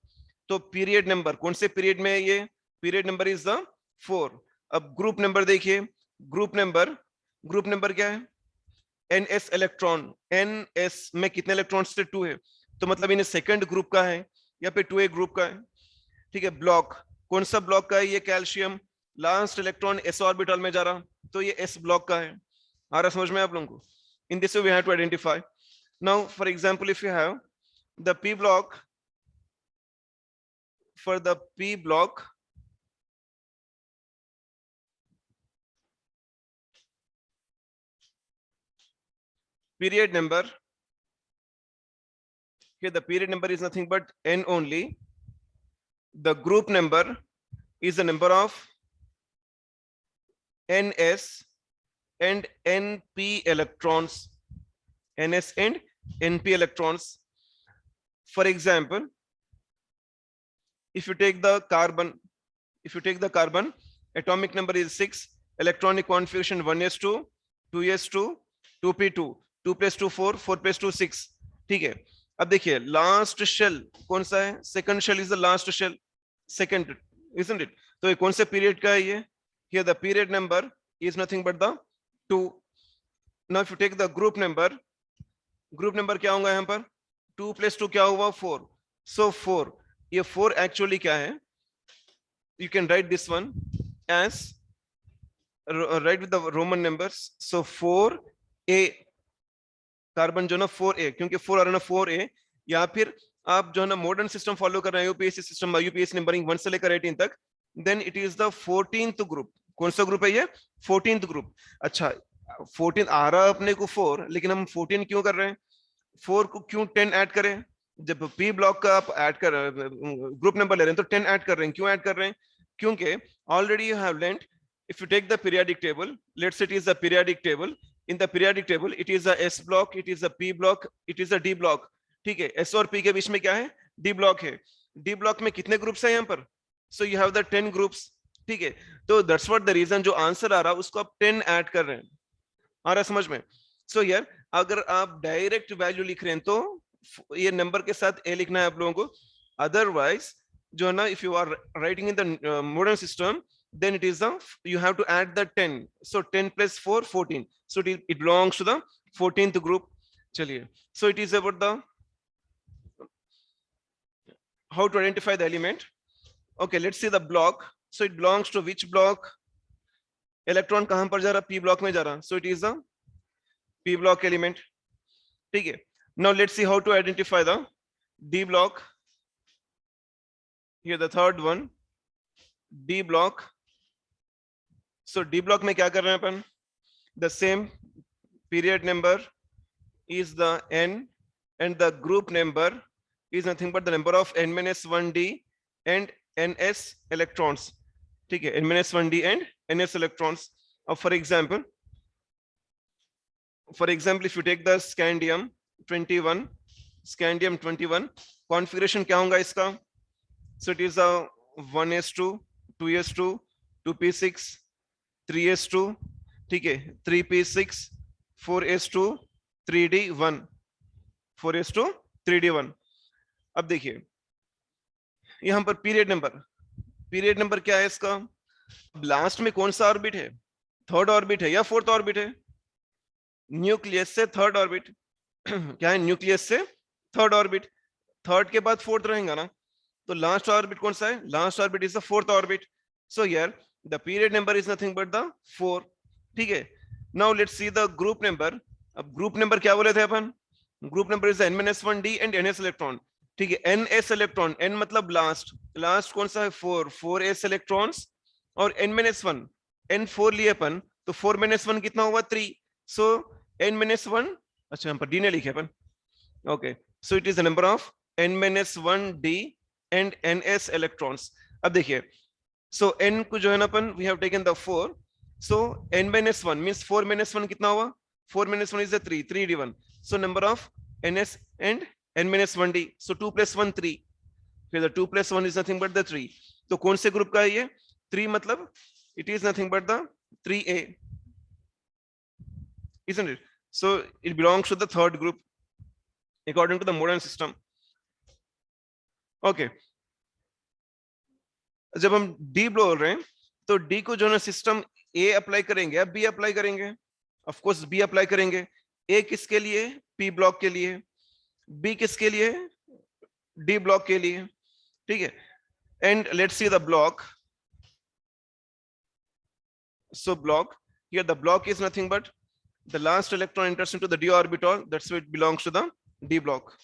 तो पीरियड नंबर कौन से पीरियड में है? ये पीरियड नंबर इज द 4. अब ग्रुप नंबर देखिए, ग्रुप नंबर क्या है? ns electron. ns में कितने इलेक्ट्रॉन से? 2 है, तो मतलब इन्हें सेकंड ग्रुप का है या फिर 2a ग्रुप का है. ठीक है, ब्लॉक कौन सा ब्लॉक का है? ये calcium. Last electron s orbital में जा रहा, तो ये s ब्लॉक का है. आ रहा समझ में आप लोगों को? In this way we have to identify. Now, for example, if you have the P block, for the P block, period number, here the period number is nothing but n only. The group number is the number of ns and np electrons. ns and np electrons. For example, if you take the carbon, atomic number is 6, electronic configuration 1s2, 2s2, 2p2. 2 + 2 4, 4 + 2 6, ठीक है। अब देखिए last shell कौन सा है, second shell is the last shell, second, isn't it? तो ये कौन से पीरियड का है ये, here the period number is nothing but the 2. now if you take the group number क्या होगा यहाँ पर, 2 + 2 क्या हुआ 4, so 4, ये 4 एक्चुअली क्या है, you can write this one as write with the Roman numbers, so 4a, carbon जो ना 4a, क्योंकि 4 आ रहा ना 4a, या फिर आप जो है ना मॉडर्न सिस्टम फॉलो कर रहे हैं यूपीएससी सिस्टम, यूपीएससी नंबरिंग 1 से लेकर 18 तक, then it is the 14th group. कौन सा ग्रुप है ये, 14th ग्रुप। अच्छा 14 आ रहा है अपने को 4, लेकिन हम 14 क्यों कर रहे हैं, 4 को क्यों 10 ऐड करें, जब पी ब्लॉक का आप ऐड कर ग्रुप नंबर ले रहे हैं तो 10 ऐड कर रहे हैं, क्यों ऐड कर रहे हैं, क्योंकि already you have learned, if you take the periodic table, let's say it is a periodic table, in the periodic table it is a s block, it is a p block, it is a d block, ठीक है। s और p के बीच में क्या है, d block है। d block में कितने ग्रुप्स हैं यहाँ पर, so you have the 10 groups, ठीक है। तो that's what the reason, जो आंसर आ रहा उसको आप 10 ऐड कर रहे हैं, आ रहा है समझ में। सो यार अगर आप डायरेक्ट वैल्यू लिख रहे हैं तो ये नंबर के साथ ए लिखना है आप लोगों को, अदरवाइज जो है ना if you are writing in the modern system then it is the, you have to add the 10, so 10 + 4 14, so it belongs to the 14th group। चलिए, so it is about the how to identify the element। okay, let's see the block, so it belongs to which block, electron कहां पर जा रहा, p block में जा रहा, so it is the p block element, ठीक है। now let's see how to identify the d block, here the third one, d block। so d block में क्या कर रहे हैं अपन, the same period number is the n and the group number is nothing but the number of n-1d and ns electrons, ठीक है, n-1d and ns electrons। for example if you take the scandium 21, configuration क्या होगा इसका, so it is a 1s2 2s2 2p6 3s2, ठीक है, 3p6 4s2 3d1 4s2 3d1। अब देखिए यहां पर पीरियड नंबर क्या है इसका, लास्ट में कौन सा ऑर्बिट है, थर्ड ऑर्बिट है या फोर्थ ऑर्बिट है, न्यूक्लियस से थर्ड ऑर्बिट क्या है, न्यूक्लियस से थर्ड ऑर्बिट, थर्ड के बाद फोर्थ रहेगा ना, तो लास्ट ऑर्बिट कौन सा है, last orbit is the fourth orbit, so here the period number is nothing but the 4, ठीक है। Now let's see the group number. अब ग्रुप नंबर क्या बोले थे अपन, group number is n-1d and ns electron, ठीक है। ns इलेक्ट्रॉन, n मतलब लास्ट, लास्ट कौन सा है 4, 4s इलेक्ट्रॉन्स, और n-1 n 4 लिए अपन तो 4-1 कितना हुआ 3, सो n-1, अच्छा यहाँ पर d ने लिखे अपन, okay, so it is the number of n-1d and ns electrons. अब देखिए सो n को जो है ना अपन we have taken the 4, so n-1 means 4-1 कितना हुआ, 4-1 is the 3 3d1, so number of ns and n-1d, so 2 + 1 3, फिर the 2 + 1 is nothing but the 3, तो कौन से ग्रुप का है ये 3, मतलब it is nothing but the 3a, isn't it, so it belongs to the third group according to the modern system। okay, जब हम d बोल रहे हैं तो d को जो ना सिस्टम a अप्लाई करेंगे या b अप्लाई करेंगे, ऑफ कोर्स b अप्लाई करेंगे। a किसके लिए, p ब्लॉक के लिए, b किसके लिए, d ब्लॉक के लिए, ठीक है। And let's see the block, so block, here the block is nothing but the last electron enters into the d orbital, that's why it belongs to the d block।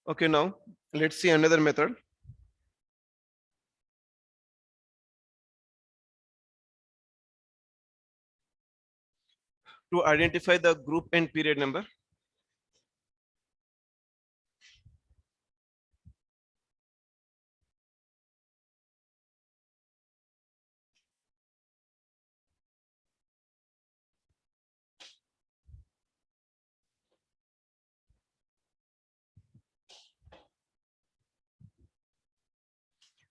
Okay, now let's see another method. To identify the group and period number.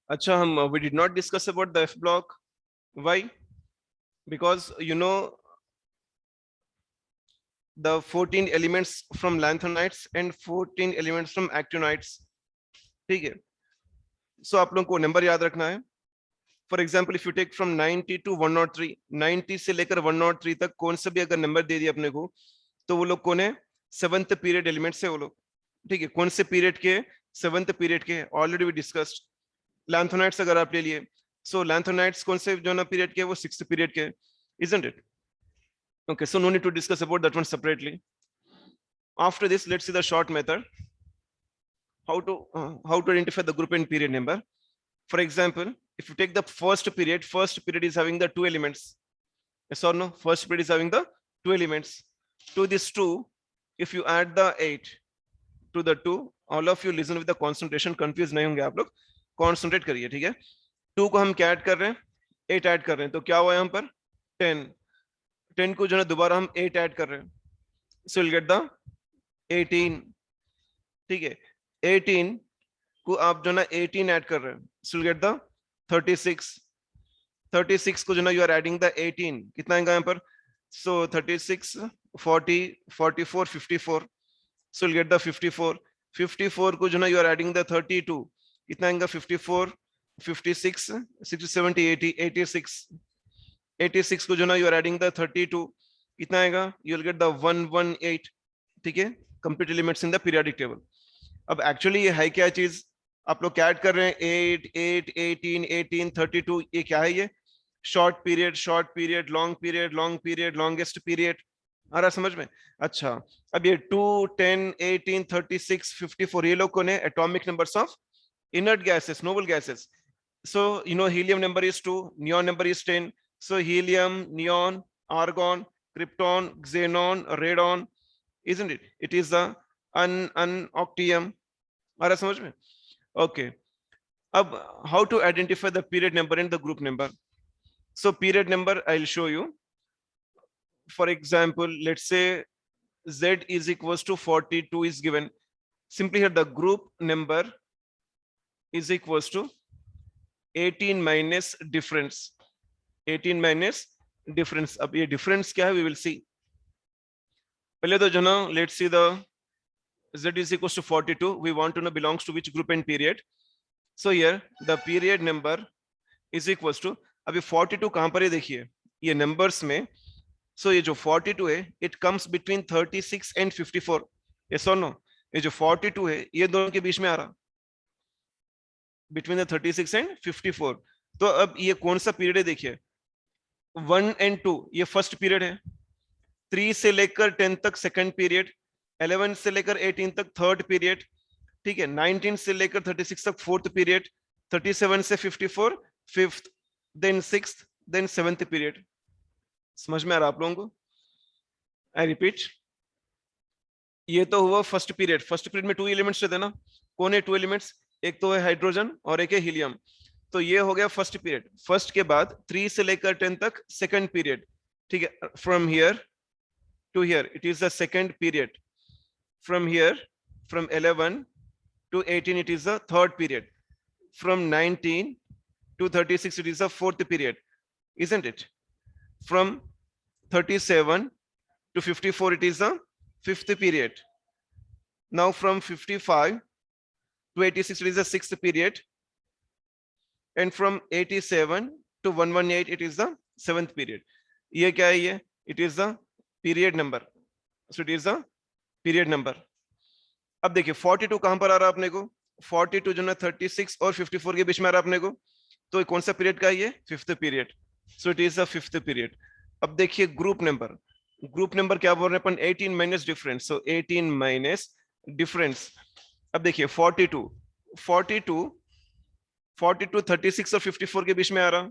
Acha, we did not discuss about the F block. Why? Because you know the 14 elements from lanthanides and 14 elements from actinides. ठीक है? So आप लोगों को number याद रखना है. For example, if you take from 90 to 103, 90 से लेकर 103 तक कौन सा भी अगर नंबर दे दिया अपने को, तो वो लोग कौन है? 7th पीरियड एलिमेंट्स है वो लोग. ठीक है? कौन से पीरियड के? 7th पीरियड के. Already we discussed. लैंथोनाइट्स अगर आप ले लिए, so लैंथोनाइट्स कौन से जो ना पीरियड के? वो 6th पीरियड के, isn't it? Okay, so no need to discuss about that one separately. After this, let's see the short method. How to identify the group and period number. For example, if you take the first period is having the 2 elements. Yes or no? First period is having the 2 elements. To this 2, if you add the 8 to the 2, all of you listen with the concentration. Confused नहीं होंगे आप लोग. Concentrate करिए, ठीक है? 2 को हम क्या ऐड कर रहे हैं? 8 ऐड कर रहे हैं. तो क्या हुआ यहाँ पर? 10. 10 को जो है दोबारा हम 8 ऐड कर रहे हैं. So you'll get the 18. ठीक है? 18 को आप जो ना 18 ऐड कर रहे हैं. So you'll get the 36. 36 को जो ना you are adding the 18. कितना आएगा यहाँ पर? So 36, 40, 44, 54. So you'll get the 54. 54 को जो ना you are adding the 32. कितना आएगा? 54, 56, 60, 70, 80, 86. 86 को जो ना you are adding the 32. कितना आएगा? You will get the 118. ठीक है? Complete elements in the periodic table. अब एक्चुअली ये है क्या चीज? आप लोग क्या ऐड कर रहे हैं? 8, 8, 18, 18, 32. ये क्या है? ये short period, long period, longest period. आ रहा समझ में? अच्छा, अब ये 2, 10, 18, 36, 54 ये लोग कौन है? Atomic numbers of inert gases, noble gases. So you know helium number is 2, neon number is 10. So helium, neon, argon, krypton, xenon, radon, isn't it? It is the octium. आ रहा समझ में? Okay. अब how to identify the period number and the group number? So period number I'll show you. For example, let's say Z is equals to 42 is given. Simply here the group number is equals to 18 minus difference. 18 minus difference. अब ये difference क्या है? We will see. पहले तो जो ना, let's see the Z is equals to 42. We want to know belongs to which group and period. So here the period number is equals to, अभी 42 कहाँ पर है? देखिए ये numbers में. So ये जो 42 है, it comes between 36 and 54. Yes or no? ये जो 42 है, ये दोनों के बीच में आ रहा. Between the 36 and 54. तो अब ये कौन सा पीरियड है? देखिए 1 and 2 ये फर्स्ट पीरियड है. 3 से लेकर 10 तक सेकंड पीरियड. 11 से लेकर 18 तक थर्ड पीरियड. ठीक है? 19 से लेकर 36 तक फोर्थ पीरियड. 37 से 54 fifth, then sixth, then seventh period. समझ में आ रहा आप लोगों को? आई रिपीट, ये तो हुआ फर्स्ट पीरियड. फर्स्ट पीरियड में 2 एलिमेंट्स रहते ना. कौन है 2 एलिमेंट्स? एक तो है हाइड्रोजन और एक है हीलियम. तो ये हो गया फर्स्ट पीरियड. फर्स्ट के बाद 3 से लेकर 10 तक सेकंड पीरियड. ठीक है? From here to here it is the second period. From here, from 11 to 18 it is the third period. From 19 to 36 it is the fourth period, isn't it? From 37 to 54 it is the fifth period. Now from 55 to 86 it is the sixth period, and from 87 to 118 it is the seventh period. ये क्या है? ये it is the period number. So it is the period number. अब देखिए 42 कहां पर आ रहा है अपने को? 42 जो ना 36 और 54 के बीच में आ रहा है अपने को. तो कौन सा पीरियड का है ये? Fifth period. So it is the fifth period. अब देखिए ग्रुप नंबर. ग्रुप नंबर क्या बोल रहे हैं अपन? 18 माइनस डिफरेंस. सो 18 माइनस डिफरेंस. अब देखिए 42 42 42 36 और 54 के बीच में आ रहा,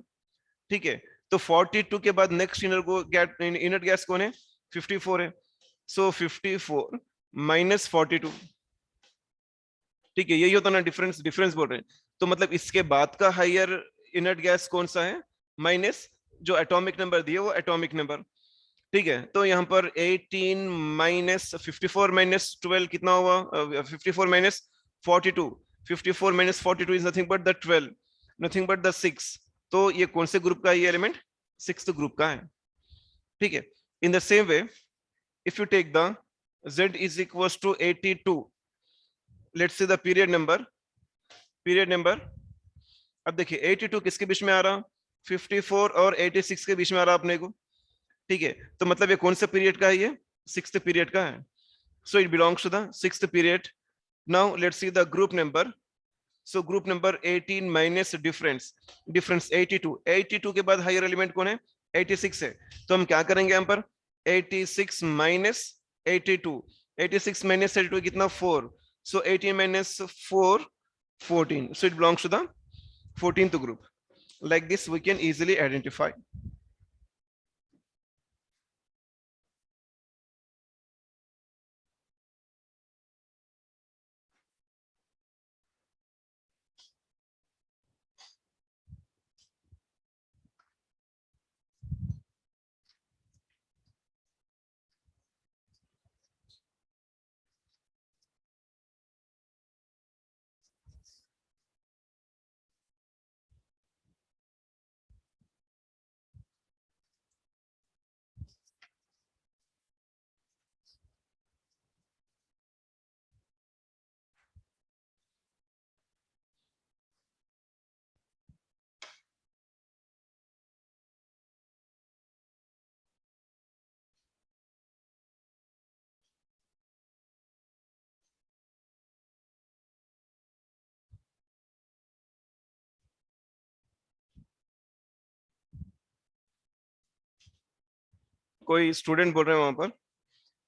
ठीक है। तो 42 के बाद नेक्स्ट इनर गैस कौन है? 54 है। सो 54 माइनस 42, ठीक है, यही होता ना, डिफरेंस डिफरेंस बोल रहे हैं। तो मतलब इसके बाद का हायर इनर्ट गैस कौन सा है? माइनस जो एटॉमिक नंबर दिए वो एटॉमिक नंबर, ठीक है। तो यहाँ पर 18 माइनस 54 माइनस 12 कितना हुआ? 54 minus 42, 54 minus 42 is nothing but the 12, nothing but the 6। तो ये कौन से ग्रुप का है ये एलिमेंट? सिक्स्थ ग्रुप का है, ठीक है। In the same way if you take the z is equals to 82, let's say the period number। अब देखिए 82 किसके बीच में आ रहा? 54 और 86 के बीच में आ रहा अपने को, ठीक है। तो मतलब ये कौन से पीरियड का है? ये सिक्स्थ पीरियड का है। So it belongs to the sixth period. Now let's see the group number. So group number 18 minus difference, difference 82, 82 के बाद हायर एलिमेंट कौन है? 86 है। तो हम क्या करेंगे यहाँ पर? 86 माइनस 82, 86 माइनस 82 कितना? 4। सो 18 minus 4 14, so it belongs to the 14th group. Like this we can easily identify। कोई स्टूडेंट बोल रहे हैं वहां पर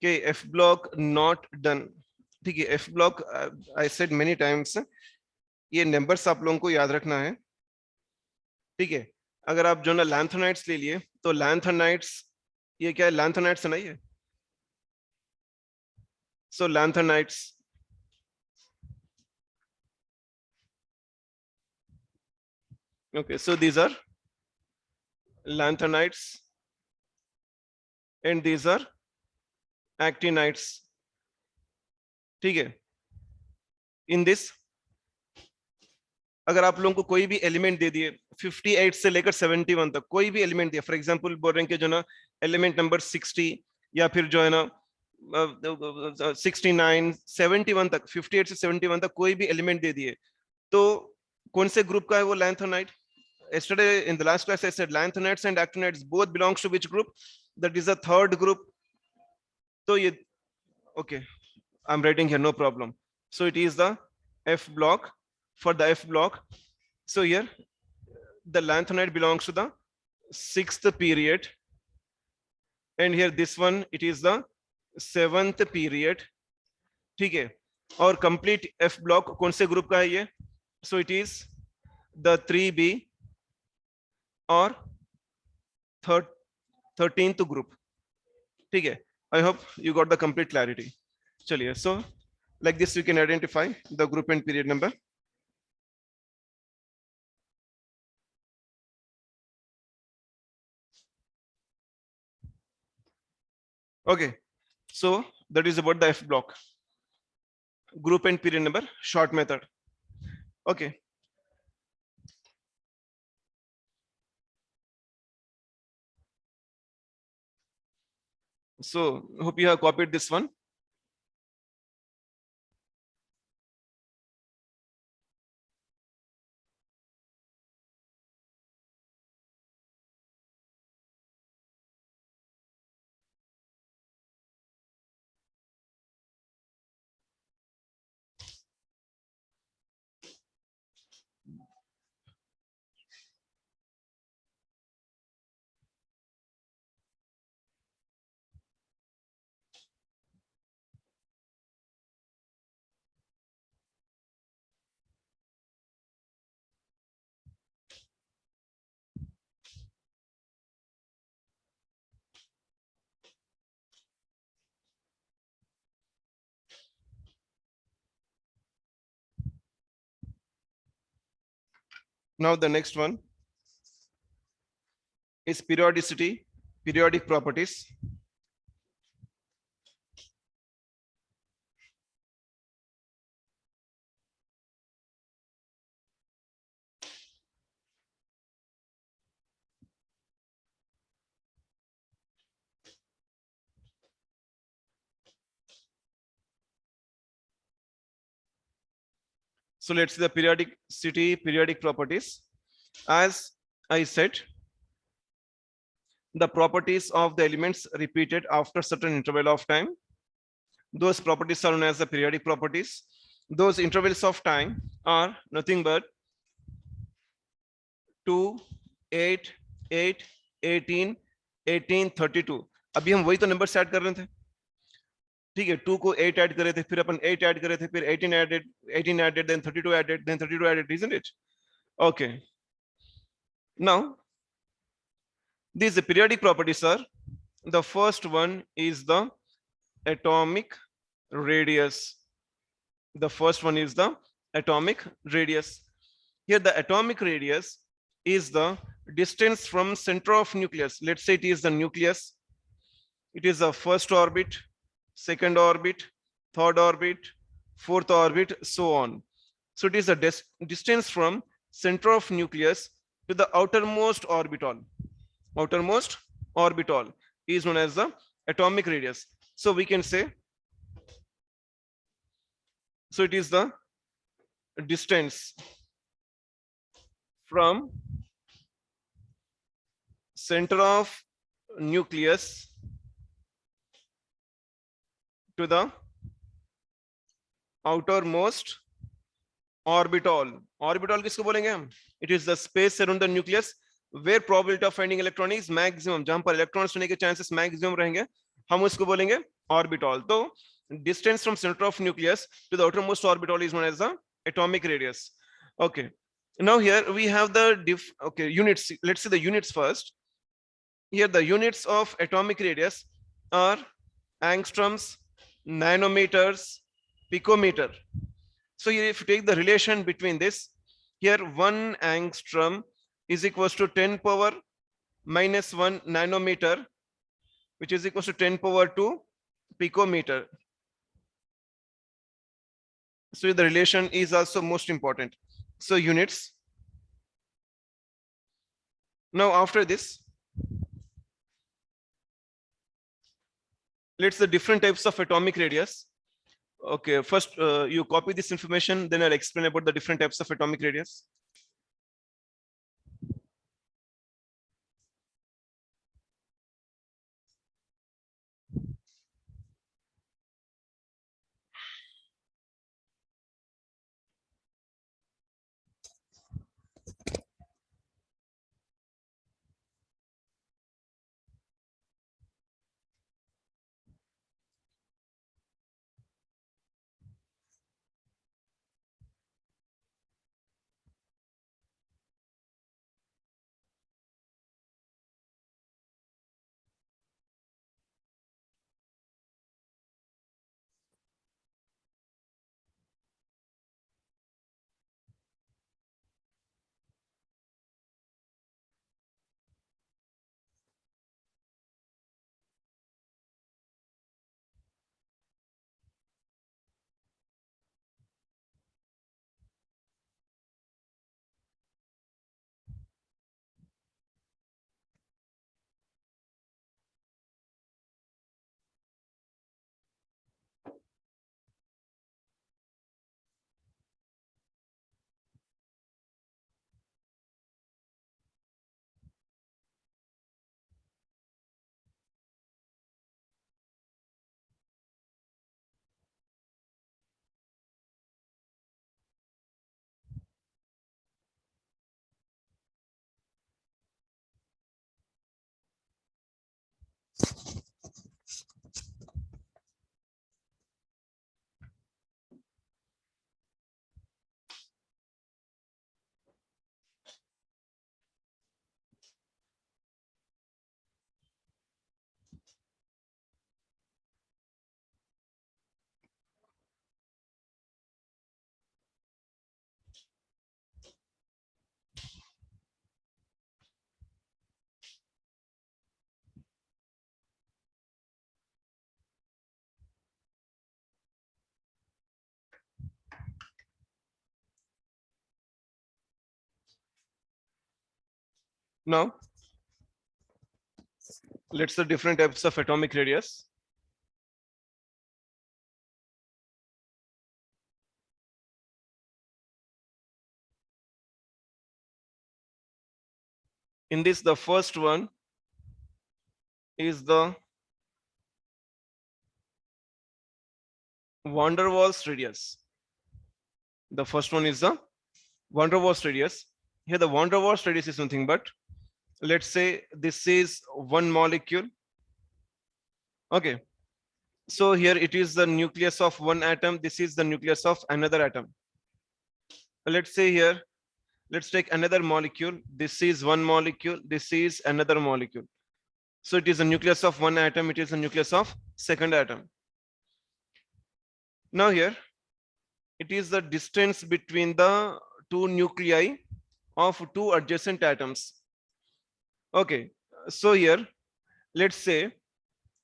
कि एफ ब्लॉक नॉट डन, ठीक है। F block I said many times, ये नंबर्स आप लोगों को याद रखना है, ठीक है। अगर आप जो ना लैंथोनाइट्स ले लिए तो लैंथोनाइट्स, ये क्या है? लैंथोनाइट्स है ना ये। सो लैंथोनाइट्स, okay, so these are lanthanides and these are actinides, ठीक है। इन दिस अगर आप लोगों को कोई भी एलिमेंट दे दिए 58 से लेकर 71 तक, कोई भी एलिमेंट दिया, फॉर एग्जांपल बोल रहे हैं कि जो ना एलिमेंट नंबर 60 या फिर जो है ना 69 71 तक, 58 से 71 तक कोई भी एलिमेंट दे दिए, तो कौन से ग्रुप का है वो? लैंथोनाइड। yesterday in the last class I said lanthanides and actinides both belongs to which group? That is the third group। तो ये okay, I'm writing here, no problem। So it is the F block, for the F block। So here the lanthanide belongs to the sixth period, and here this one it is the seventh period, ठीक है। और complete F block कौन से group का है ये? सो it is the 3B और 13th group, ठीक है। I hope you got the complete clarity. चलिए, सो like this you can identify the group and period number। Okay, so that is about the F block, group and period number, short method। Okay, so hope you have copied this one। Now the next one is periodicity, periodic properties. So let's see the periodicity, periodic properties. As I said, the properties of the elements repeated after certain interval of time. Those properties are known as the periodic properties. Those intervals of time are nothing but 2, 8, 8, 18, 18, 32. अभी हम वही तो number add कर रहे थे, ठीक है। 2 को 8 ऐड करे थे, फिर अपन 8 ऐड करे थे, फिर 18 added, 18 added, then 32 added, then 32 added, isn't it? Okay. Now these periodic properties are, the first one is the atomic radius. The first one is the atomic radius. Here the atomic radius is the distance from center of nucleus. Let's say it is the nucleus. It is the first orbit, second orbit, third orbit, fourth orbit, so on. So it is the distance from center of nucleus to the outermost orbital. Outermost orbital is known as the atomic radius. So we can say, so it is the distance from center of nucleus to the outermost orbital. Orbital किसको बोलेंगे हम? It is the space around the nucleus where probability of finding electron is maximum. जहां पर electrons होने के chances maximum रहेंगे, हम उसको बोलेंगे ऑर्बिटल. तो distance from center of nucleus to the outermost orbital is known as the atomic radius. Okay. Now here we have the units. Let's see the units first. Here the units of atomic radius are angstroms, nanometers, picometer. So here if you take the relation between this, here 1 angstrom is equals to 10 power minus 1 nanometer, which is equals to 10 power 2 picometer. So the relation is also most important. So units. Now after this, let's the different types of atomic radius. Okay, first you copy this information, then I'll explain about the different types of atomic radius. Now let's the different types of atomic radius. In this, the first one is the van der Waals radius. The first one is the van der Waals radius. Here the van der Waals radius is nothing but, let's say this is one molecule. Okay, so here it is the nucleus of one atom, this is the nucleus of another atom. Let's say here, let's take another molecule, this is one molecule, this is another molecule. So it is the nucleus of one atom, it is the nucleus of second atom. Now here it is the distance between the two nuclei of two adjacent atoms. Okay, so here let's say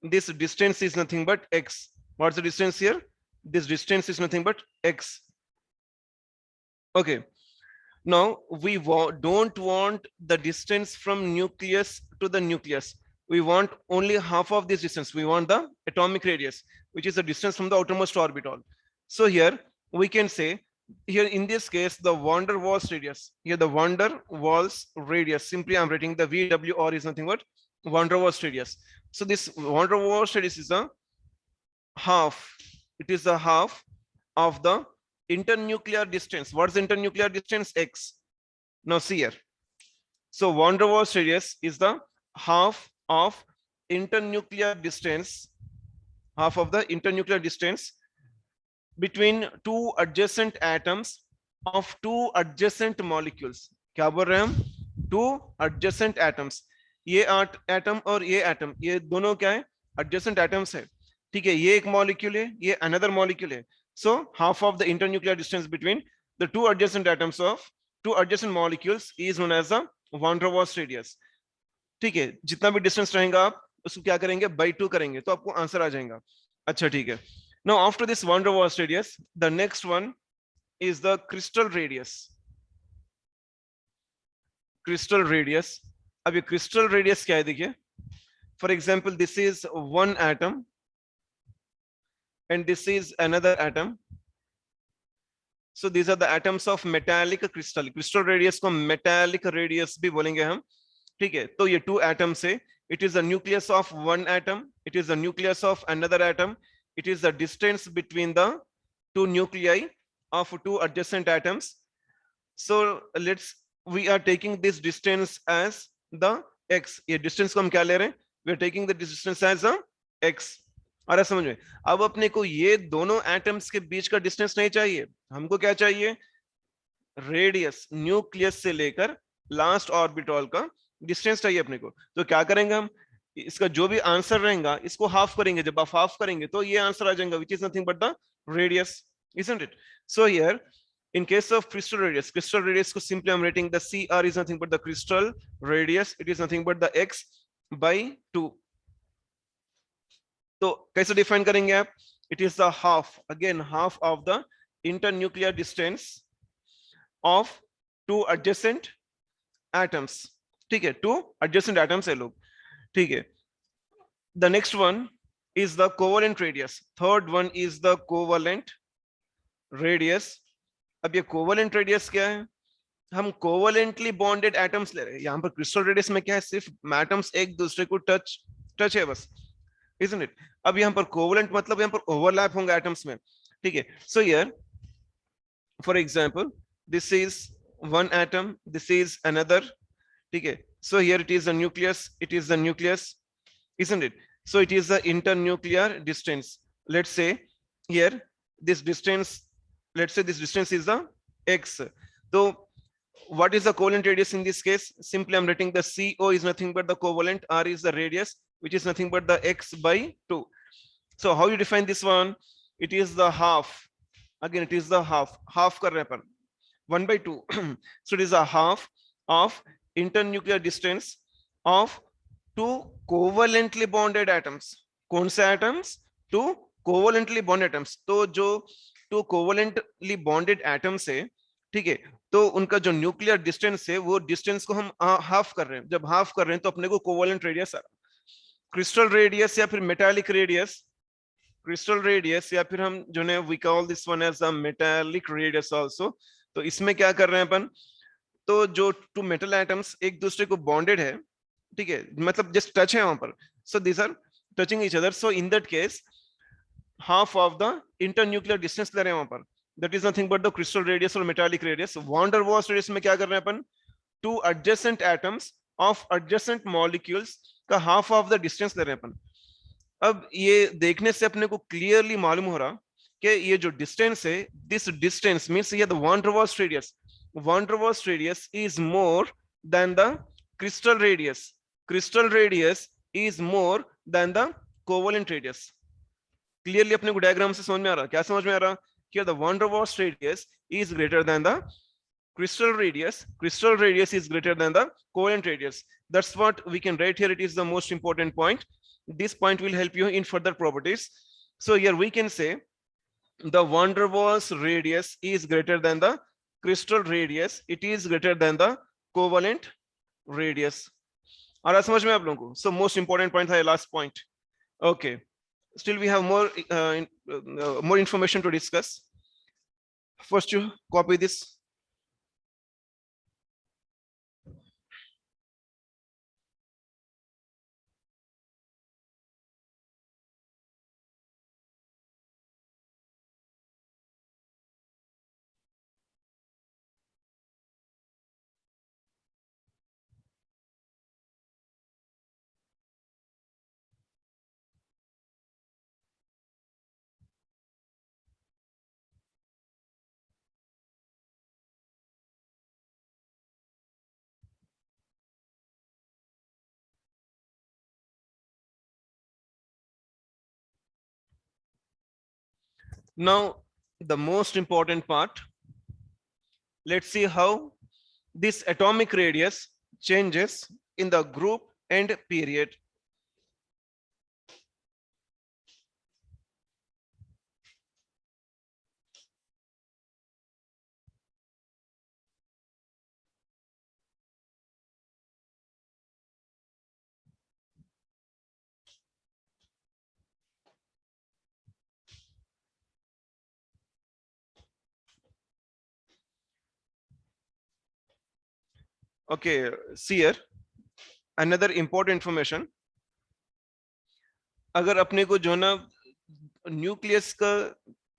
this distance is nothing but x. What's the distance here? This distance is nothing but x. Okay, now we don't want the distance from nucleus to the nucleus. We want only half of this distance. We want the atomic radius, which is the distance from the outermost orbital. So here we can say, here in this case, the van der Waals radius. Here the van der Waals radius. Simply I'm writing the VWR is nothing but van der Waals radius. So this van der Waals radius is a half. It is a half of the internuclear distance. What is the internuclear distance? X. Now see here. So van der Waals radius is the half of internuclear distance, half of the internuclear distance between two adjacent atoms of two adjacent molecules. क्या बोल रहे हैं हम? Two adjacent atoms. ये atom और ये atom, ये दोनों क्या है? Adjacent atoms है. ठीक है, ये एक molecule है, ये another molecule है. So half of the internuclear distance between the two adjacent atoms of two adjacent molecules is known as the van der Waals radius. ठीक है, जितना भी डिस्टेंस रहेगा आप उसको क्या करेंगे? बाई 2 करेंगे तो आपको आंसर आ जाएगा. अच्छा ठीक है. Now after this van der Waals radius, the next one is the crystal radius. Crystal radius. अब ये crystal radius क्या है देखिए. For example, this is one atom and this is another atom. So these are the atoms of metallic crystal. Crystal radius को metallic radius भी बोलेंगे हम. ठीक है, तो ये two atoms है. It is the nucleus of one atom. It is the nucleus of another atom. It is the distance between the two nuclei of two adjacent atoms. So we are taking this distance as the x. ये distance को हम क्या ले रहे हैं? We are taking the distance as a x. आ रहा समझ में? अब अपने को ये दोनों atoms के बीच का distance नहीं चाहिए. हमको क्या चाहिए? Radius, nucleus से लेकर last orbital का distance चाहिए अपने को. तो क्या करेंगे हम? इसका जो भी आंसर रहेगा इसको हाफ करेंगे. जब आप हाफ करेंगे तो ये आंसर आ जाएगा, which is nothing but the radius, isn't it? So here in case of crystal radius को simply I'm writing the CR is nothing but the crystal radius. It is nothing but the x by 2. तो कैसे define करेंगे आप? It is the half, again half of the internuclear distance of two adjacent atoms. ठीक है, two adjacent atoms है लोग. ठीक है. The next one is the covalent radius. Third one is the covalent radius. अब ये covalent radius क्या है? हम covalently bonded atoms ले रहे हैं. यहाँ पर crystal radius में क्या है? सिर्फ atoms एक दूसरे को touch है बस, isn't it? अब यहाँ पर covalent मतलब यहाँ पर overlap होंगे atoms में. ठीक है. So here, for example, this is one atom, this is another. ठीक है. So here it is the nucleus, isn't it? So it is the internuclear distance. Let's say here this distance, let's say this distance is the x. So what is the covalent radius in this case? Simply I'm writing the CO is nothing but the covalent, R is the radius, which is nothing but the x by 2. So how you define this one? It is the half. Again, it is the half kar rahe par 1 by 2. So it is a half of internuclear distance of two covalently bonded atoms. कौन से atoms? Two covalently bonded atoms. तो जो two covalently bonded atoms है, ठीक है, तो उनका जो न्यूक्लियर डिस्टेंस है वो डिस्टेंस को हम हाफ कर रहे हैं, जब हाफ कर रहे हैं तो अपने को कोवलेंट रेडियस आ रहा है। क्रिस्टल रेडियस या फिर मेटालिक रेडियस, क्रिस्टल रेडियस या फिर हम जो है we call this one as a metallic radius also. तो इसमें क्या कर रहे हैं अपन, तो जो टू मेटल एटम्स एक दूसरे को बॉन्डेड है, ठीक है, मतलब जस्ट टच है वहां पर, so this are touching each other, so in that case half of the internuclear distance ले रहे हैं वहां पर, that is nothing but the crystal radius or metallic radius। van der Waals radius में क्या कर रहे हैं अपन, two adjacent atoms of adjacent molecules का half of the distance ले रहे हैं अपन। अब ये देखने से अपने को क्लियरली मालूम हो रहा कि ये जो डिस्टेंस है, दिस डिस्टेंस मींस ये the van der Waals radius, van der Waals radius is more than the crystal radius, crystal radius is more than the covalent radius। Clearly अपने को डायग्राम से समझ में आ रहा, क्या समझ में आ रहा कि the van der Waals radius is greater than the crystal radius, crystal radius is greater than the covalent radius। That's what we can write here, it is the most important point, this point will help you in further properties। So here we can say the van der Waals radius is greater than the crystal radius, it is greater than the covalent radius। आ रहा समझ में आप लोगों को? So most important point है last point। Okay, still we have more information to discuss। First you copy this। Now the most important part, let's see how this atomic radius changes in the group and period। Okay, see here another important information। अगर अपने को जो ना nucleus का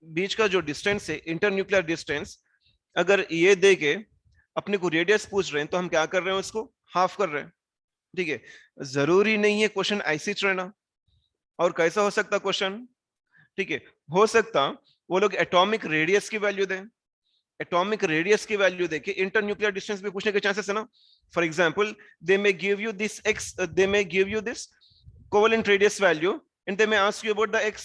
बीच का जो distance है, internuclear distance, अगर ये दे के अपने को रेडियस पूछ रहे हैं तो हम क्या कर रहे हैं, उसको हाफ कर रहे हैं, ठीक है। जरूरी नहीं है क्वेश्चन ऐसे ही रहना, और कैसा हो सकता क्वेश्चन, ठीक है, हो सकता वो लोग एटॉमिक रेडियस की वैल्यू दें, एटॉमिक रेडियस की वैल्यू देके इंटरन्यूक्लियर डिस्टेंस भी पूछने के चांसेस है ना। For example they may give you this x, they may give you this covalent radius value and they may ask you about the x,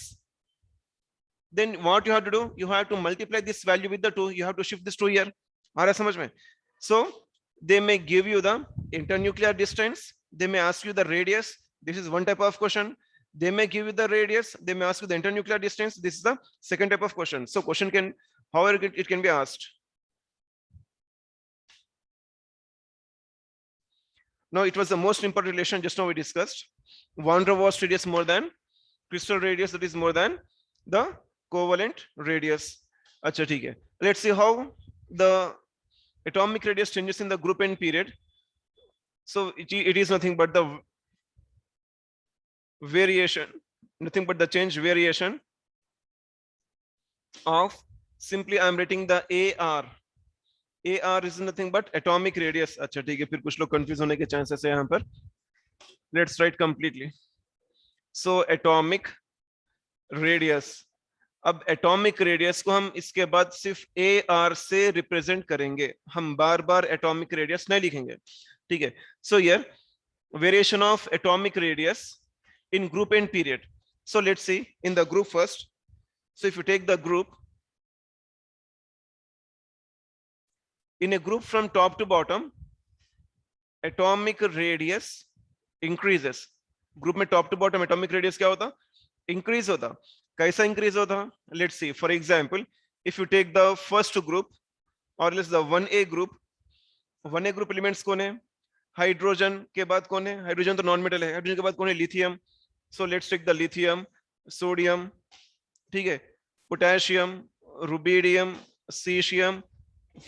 then what you have to do, you have to multiply this value with the 2, you have to shift this 2 here। आ रहा है समझ में? So they may give you the internuclear distance, they may ask you the radius, this is one type of question। They may give you the radius, they may ask you the internuclear distance, this is the second type of question। So question can, however it can be asked। Now it was the most important relation just now we discussed, van der Waals radius more than crystal radius, that is more than the covalent radius। अच्छा ठीक है, let's see how the atomic radius changes in the group and period। So it is nothing but the variation, nothing but the change variation of, simply I am writing the AR, AR is nothing but atomic radius। अच्छा ठीक है, फिर कुछ लोग confuse होने के chances है यहाँ पर, let's write completely। So atomic radius, अब एटॉमिक रेडियस को हम इसके बाद सिर्फ AR से रिप्रेजेंट करेंगे, हम बार बार एटॉमिक रेडियस नहीं लिखेंगे, ठीक है। So here variation of atomic radius in group and period। So let's see in the group first। So if you take the group, in a group from top to bottom atomic radius increases। Group में top to bottom atomic radius क्या होता, increase होता। कैसा increase होता, let's see for example if you take the first group और let's the 1a group, 1a group elements कौन है? Hydrogen के बाद कौन है? हाइड्रोजन तो नॉन मेटल है। हाइड्रोजन के बाद कौन है? Lithium. So let's take the lithium, sodium, ठीक है, पोटेशियम, रुबिडियम, सीशियम,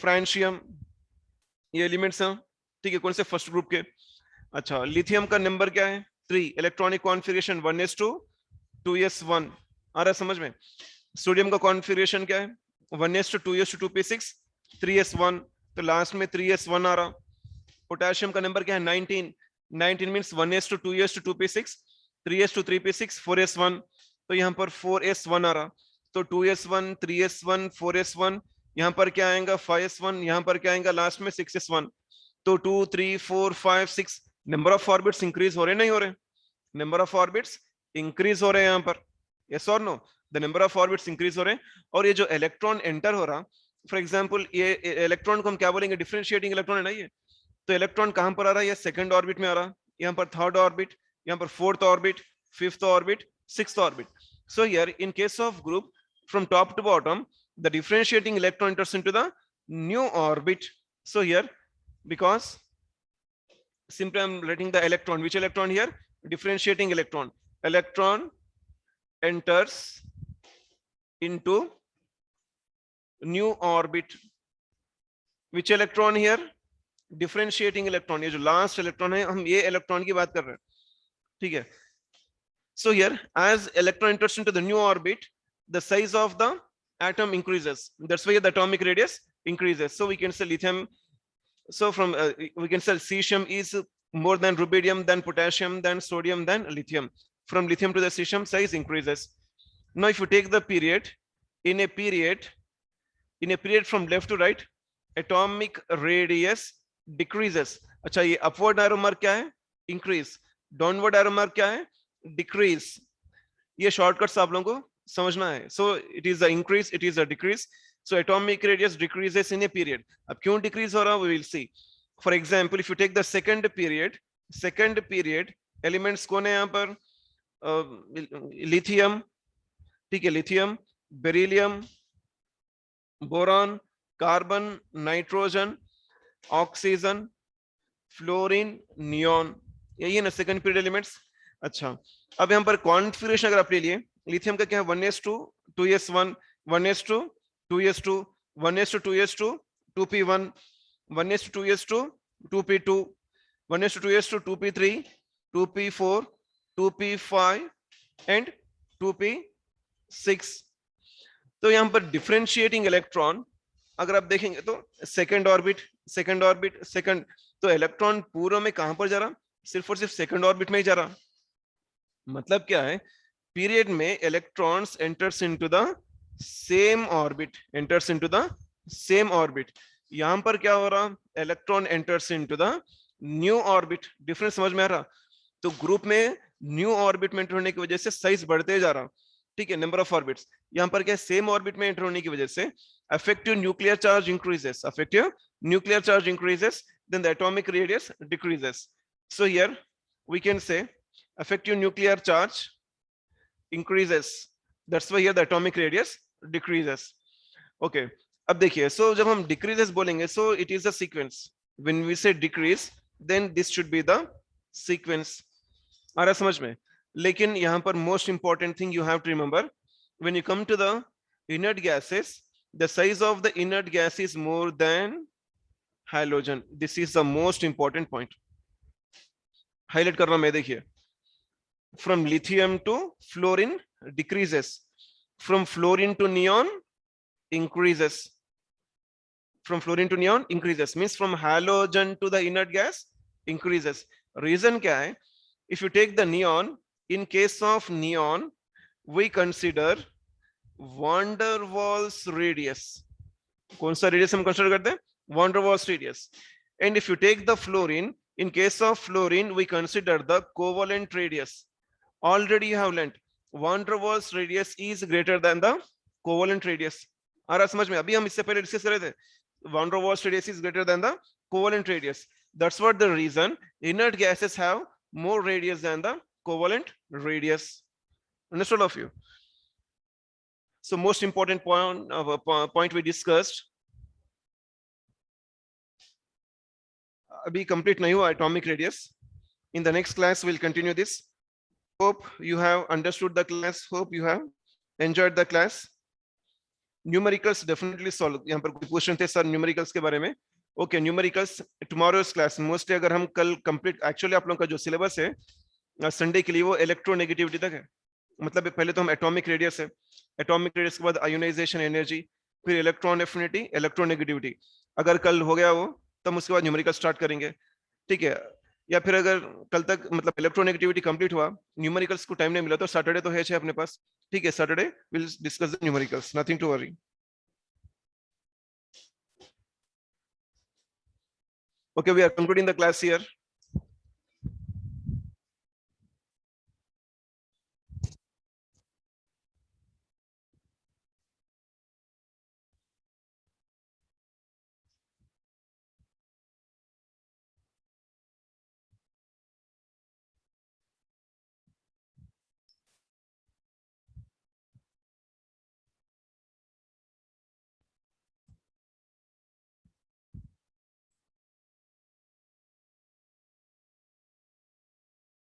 फ्रांशियम, ये एलिमेंट्स हैं, ठीक है, कौन से? फर्स्ट ग्रुप के। अच्छा, लिथियम का नंबर क्या है? 3, इलेक्ट्रॉनिक कॉन्फ़िगरेशन 1s2 2s1, आ रहा है समझ में? सोडियम का कॉन्फ़िगरेशन क्या है? 1s2 2s2 2p6 3s1, तो लास्ट में 3s1 आ रहा। पोटेशियम का नंबर क्या है? 19, 19 means 1s2 2s2 2p6 3s2 3p6 4s1, तो यहाँ पर 4s1 आ रहा। तो 2s1 3s1 4s1, यहाँ पर क्या आएगा? 5s1, यहाँ पर क्या आएगा लास्ट में? 6s1। तो 2 3 4 5 6 नंबर ऑफ ऑर्बिट्स इंक्रीज हो रहे नहीं हो रहे? नंबर ऑफ ऑर्बिट्स इंक्रीज हो रहे हैं यहाँ पर, यस और no? The number of orbits increase हो रहे हैं। और ये जो इलेक्ट्रॉन एंटर हो रहा, फॉर एग्जांपल ये इलेक्ट्रॉन को हम क्या बोलेंगे? डिफरेंशिएटिंग इलेक्ट्रॉन है ना ये। तो इलेक्ट्रॉन कहां पर आ रहा है? ये सेकंड ऑर्बिट में आ रहा, यहाँ पर थर्ड ऑर्बिट, यहाँ पर fourth orbit, fifth orbit, sixth orbit. So here in case of group from top to bottom, the differentiating electron enters into the new orbit. So here, because simply I'm writing the electron, which electron here? Differentiating electron. Electron enters into new orbit. Which electron here? Differentiating electron. ये जो last electron है, हम ये electron की बात कर रहे हैं, ठीक है? So here, as electron enters into the new orbit, the size of the atom increases. That's why the atomic radius increases. So we can say lithium. So from we can say cesium is more than rubidium, than potassium, than sodium, than lithium. From lithium to the cesium, size increases. Now, if you take the period, in a period from left to right, atomic radius decreases. अच्छा, ये upward arrow mark क्या है? Increase. Downward arrow mark क्या है? Decrease. ये shortcuts आप लोगों को समझना है. So it is a increase, it is a decrease. So atomic radius decreases in a period. अब क्यों decrease हो रहा? We will see. For example, if you take the second period, elements कौन है यहाँ पर? lithium, ठीक है, lithium, beryllium, boron, carbon, nitrogen, oxygen, fluorine, neon, यही है ना सेकंड पीरियड एलिमेंट्स। अच्छा, अब यहाँ पर कॉन्फ़िगरेशन अगर आप ले लिए, लिथियम का क्या है? 1s2 2s1, 1s2 2s2, 1s2 2s2 2p1, 1s2 2s2 2p2, 1s2 2s2 2p3, 2p4, 2p5 and 2p6। तो यहाँ पर डिफरेंशिएटिंग इलेक्ट्रॉन अगर आप देखेंगे तो सेकंड ऑर्बिट, सेकंड, तो इलेक्ट्रॉन पूर्व में कहां पर जा रहा? सिर्फ और सिर्फ सेकंड ऑर्बिट में ही जा रहा। मतलब क्या है? पीरियड में electrons enters into the same orbit, यहां पर क्या हो रहा? Electron enters into the new orbit. Difference समझ में आ रहा? तो ग्रुप में न्यू ऑर्बिट में एंटर होने की वजह से साइज बढ़ते जा रहा, ठीक है, नंबर ऑफ ऑर्बिट्स। यहाँ पर क्या? सेम ऑर्बिट में एंटर होने की वजह से effective nuclear charge increases, then the atomic radius decreases. So here we can say effective nuclear charge increases, that's why here the atomic radius decreases. Okay, अब देखिए, so जब हम decreases बोलेंगे, so it is a sequence. When we say decrease, then this should be the sequence. आ रहा समझ में? लेकिन यहाँ पर most important thing you have to remember, when you come to the inert gases, the size of the inert gas is more than halogen. This is the most important point. Highlight कर रहा मैं, देखिए, from lithium to fluorine decreases, from fluorine to neon increases, means from halogen to the inert gas increases. Reason क्या है? If you take the neon, in case of neon we consider van der Waals radius. कौन सा radius हम consider करते हैं? van der Waals radius. And if you take the fluorine, in case of fluorine we consider the covalent radius. Already you have learnt van der Waals radius is greater than the covalent radius. आ रहा समझ में? अभी हम इससे पहले discuss कर रहे थे, van der Waals radius is greater than the covalent radius. That's what the reason inert gases have more radius than the covalent radius. Understood of you? So most important point we discussed. अभी complete नहीं हुआ atomic radius. In the next class will continue this. Hope you have understood the class, hope you have enjoyed the class. Numericals definitely solve. यहाँ पर कोई question थे sir numericals के बारे में. Okay, numericals tomorrow's class. Mostly अगर हम कल कंप्लीट, एक्चुअली आप लोगों का जो सिलेबस है संडे के लिए वो इलेक्ट्रोनेगेटिविटी तक है. मतलब पहले तो हम एटॉमिक रेडियस है, एटॉमिक रेडियस के बाद आयोनाइजेशन एनर्जी, फिर इलेक्ट्रॉन एफिनिटी, इलेक्ट्रोनेगेटिविटी. अगर कल हो गया वो, तब उसके बाद न्यूमेरिकल स्टार्ट करेंगे. ठीक है, या फिर अगर कल तक मतलब इलेक्ट्रोनेगेटिविटी कंप्लीट हुआ, न्यूमेरिकल्स को टाइम नहीं मिला, तो सैटरडे तो है अपने पास. ठीक है, Saturday will discuss the numericals, nothing to worry. Okay, we are concluding the class here.